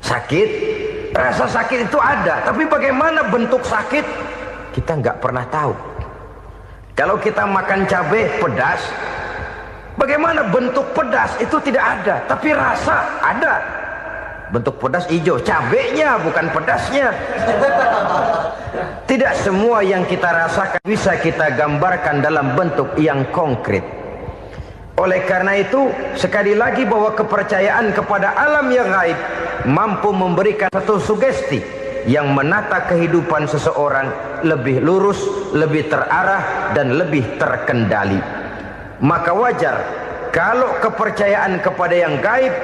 Sakit, rasa sakit itu ada, tapi bagaimana bentuk sakit? Kita nggak pernah tahu. Kalau kita makan cabai pedas, bagaimana bentuk pedas itu tidak ada, tapi rasa ada. Bentuk pedas hijau, cabainya bukan pedasnya. Tidak semua yang kita rasakan bisa kita gambarkan dalam bentuk yang konkret. Oleh karena itu, sekali lagi bahwa kepercayaan kepada alam yang gaib mampu memberikan satu sugesti yang menata kehidupan seseorang lebih lurus, lebih terarah, dan lebih terkendali. Maka wajar kalau kepercayaan kepada yang gaib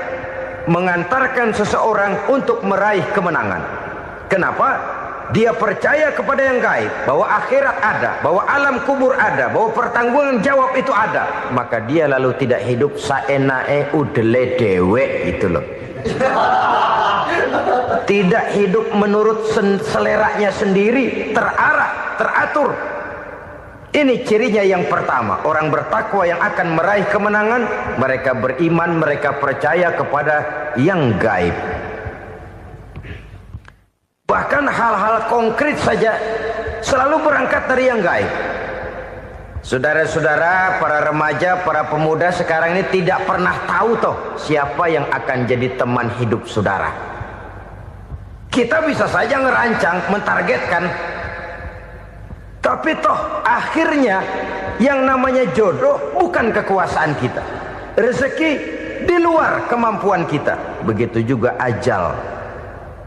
mengantarkan seseorang untuk meraih kemenangan. Kenapa? Dia percaya kepada yang gaib, bahwa akhirat ada, bahwa alam kubur ada, bahwa pertanggungan jawab itu ada. Maka dia lalu tidak hidup saenae udele dewe gitu loh. Tidak hidup menurut seleranya sendiri, terarah, teratur. Ini cirinya yang pertama. Orang bertakwa yang akan meraih kemenangan, mereka beriman, mereka percaya kepada yang gaib. Bahkan hal-hal konkret saja selalu berangkat dari yang gaib. Saudara-saudara, para remaja, para pemuda sekarang ini tidak pernah tahu toh siapa yang akan jadi teman hidup saudara. Kita bisa saja ngerancang, mentargetkan, tapi toh akhirnya yang namanya jodoh bukan kekuasaan kita. Rezeki di luar kemampuan kita. Begitu juga ajal,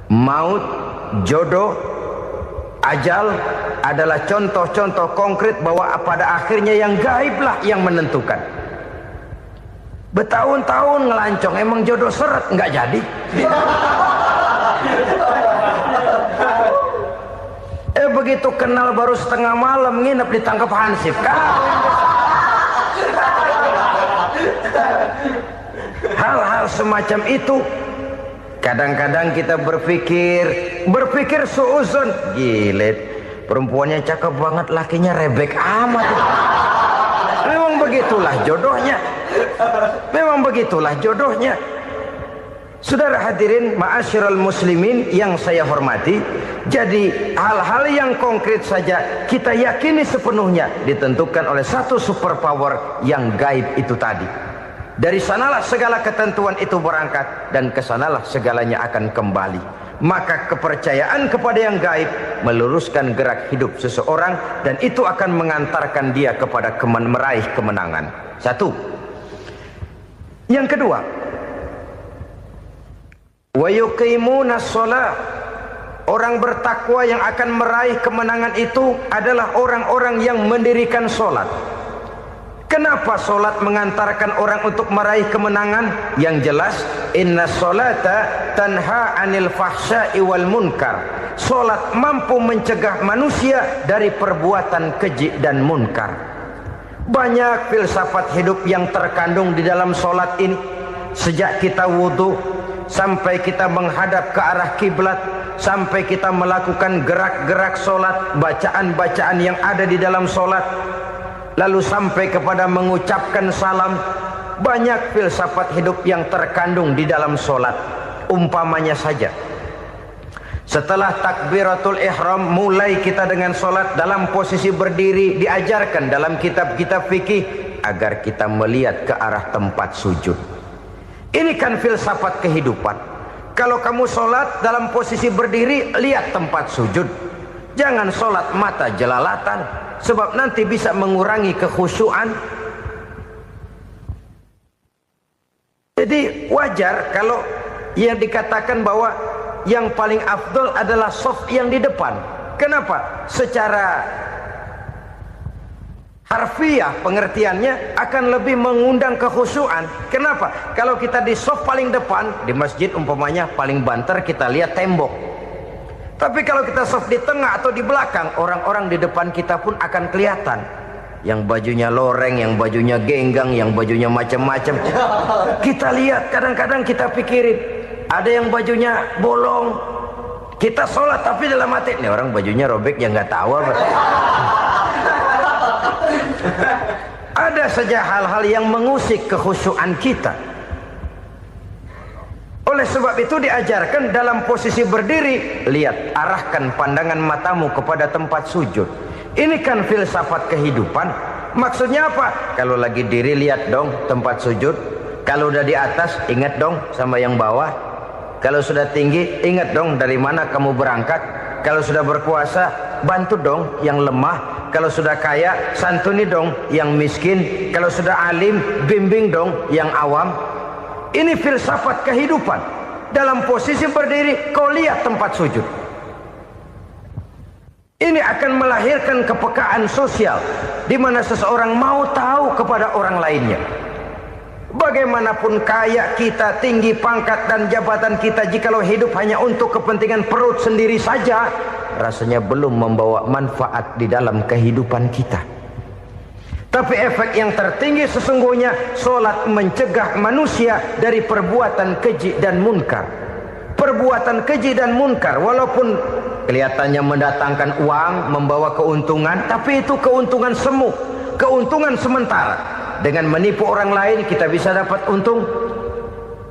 maut, jodoh, ajal adalah contoh-contoh konkret bahwa pada akhirnya yang gaiblah yang menentukan. Bertahun-tahun ngelancong, emang jodoh seret, nggak jadi. Begitu kenal baru setengah malam nginep ditangkap hansip kan. Hal-hal semacam itu kadang-kadang kita berpikir suuzon, gilet, perempuannya cakep banget, lakinya rebek amat. Memang begitulah jodohnya. Memang begitulah jodohnya. Saudara hadirin ma'asyiral muslimin yang saya hormati, jadi hal-hal yang konkret saja kita yakini sepenuhnya ditentukan oleh satu superpower yang gaib itu tadi. Dari sanalah segala ketentuan itu berangkat dan kesanalah segalanya akan kembali. Maka kepercayaan kepada yang gaib meluruskan gerak hidup seseorang dan itu akan mengantarkan dia kepada meraih kemenangan. Satu. Yang kedua, wa yuqimuna shalah. Orang bertakwa yang akan meraih kemenangan itu adalah orang-orang yang mendirikan sholat. Kenapa sholat mengantarkan orang untuk meraih kemenangan? Yang jelas, inna sholata tanha anil fahsya'i wal munkar. Sholat mampu mencegah manusia dari perbuatan keji dan munkar. Banyak filsafat hidup yang terkandung di dalam sholat ini. Sejak kita wudhu sampai kita menghadap ke arah kiblat, sampai kita melakukan gerak-gerak sholat, bacaan-bacaan yang ada di dalam sholat, lalu sampai kepada mengucapkan salam. Banyak filsafat hidup yang terkandung di dalam sholat. Umpamanya saja, setelah takbiratul ihram mulai kita dengan sholat dalam posisi berdiri, diajarkan dalam kitab-kitab fikih agar kita melihat ke arah tempat sujud. Ini kan filsafat kehidupan. Kalau kamu sholat dalam posisi berdiri, lihat tempat sujud. Jangan sholat mata jelalatan, sebab nanti bisa mengurangi kekhusyuan. Jadi wajar kalau yang dikatakan bahwa yang paling afdol adalah shaf yang di depan. Kenapa? Secara harfiah pengertiannya akan lebih mengundang kekhusyuan. Kenapa? Kalau kita di shaf paling depan di masjid umpamanya paling banter kita lihat tembok. Tapi kalau kita shaf di tengah atau di belakang, orang-orang di depan kita pun akan kelihatan. Yang bajunya loreng, yang bajunya genggang, yang bajunya macam-macam. Kita lihat, kadang-kadang kita pikirin, ada yang bajunya bolong. Kita sholat tapi dalam hati, nih orang bajunya robek yang nggak tahu apa. Ada saja hal-hal yang mengusik kekhusyuan kita. Oleh sebab itu diajarkan dalam posisi berdiri, lihat, arahkan pandangan matamu kepada tempat sujud. Ini kan filsafat kehidupan. Maksudnya apa? Kalau lagi diri lihat dong tempat sujud. Kalau udah di atas ingat dong sama yang bawah. Kalau sudah tinggi ingat dong dari mana kamu berangkat. Kalau sudah berkuasa bantu dong yang lemah. Kalau sudah kaya santuni dong yang miskin. Kalau sudah alim bimbing dong yang awam. Ini filsafat kehidupan. Dalam posisi berdiri kau lihat tempat sujud. Ini akan melahirkan kepekaan sosial di mana seseorang mau tahu kepada orang lainnya. Bagaimanapun kaya kita, tinggi pangkat dan jabatan kita, jikalau hidup hanya untuk kepentingan perut sendiri saja, rasanya belum membawa manfaat di dalam kehidupan kita. Tapi efek yang tertinggi sesungguhnya, sholat mencegah manusia dari perbuatan keji dan munkar. Perbuatan keji dan munkar walaupun kelihatannya mendatangkan uang, membawa keuntungan, tapi itu keuntungan semu, keuntungan sementara. Dengan menipu orang lain kita bisa dapat untung,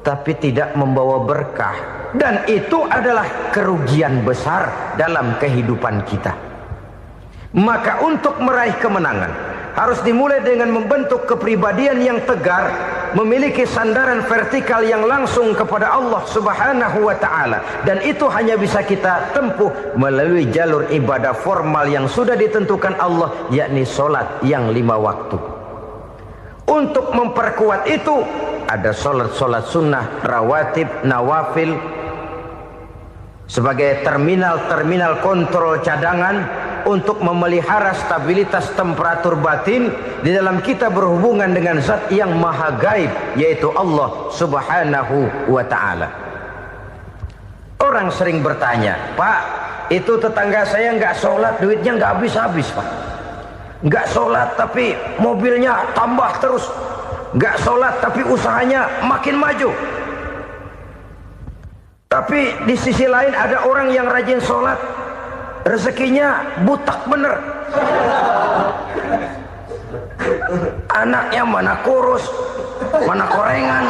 tapi tidak membawa berkah. Dan itu adalah kerugian besar dalam kehidupan kita. Maka untuk meraih kemenangan harus dimulai dengan membentuk kepribadian yang tegar, memiliki sandaran vertikal yang langsung kepada Allah Subhanahu wa ta'ala. Dan itu hanya bisa kita tempuh melalui jalur ibadah formal yang sudah ditentukan Allah, yakni sholat yang 5 waktu. Untuk memperkuat itu ada sholat-sholat sunnah, rawatib, nawafil sebagai terminal kontrol cadangan untuk memelihara stabilitas temperatur batin di dalam kita berhubungan dengan zat yang maha gaib, yaitu Allah Subhanahu wa ta'ala. Orang sering bertanya, Pak, itu tetangga saya nggak sholat, duitnya nggak habis-habis, Pak. Nggak sholat tapi mobilnya tambah terus. Nggak sholat tapi usahanya makin maju. Tapi di sisi lain ada orang yang rajin sholat, rezekinya butak bener. Anaknya mana kurus, mana korengan.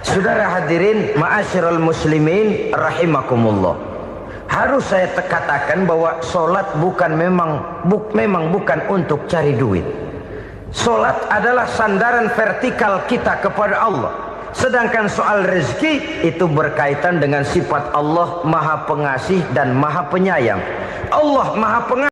Saudara hadirin ma'asyiral muslimin rahimakumullah. Harus saya katakan bahwa sholat memang bukan untuk cari duit. Sholat adalah sandaran vertikal kita kepada Allah. Sedangkan soal rezeki itu berkaitan dengan sifat Allah Maha Pengasih dan Maha Penyayang. Allah Maha Pengasih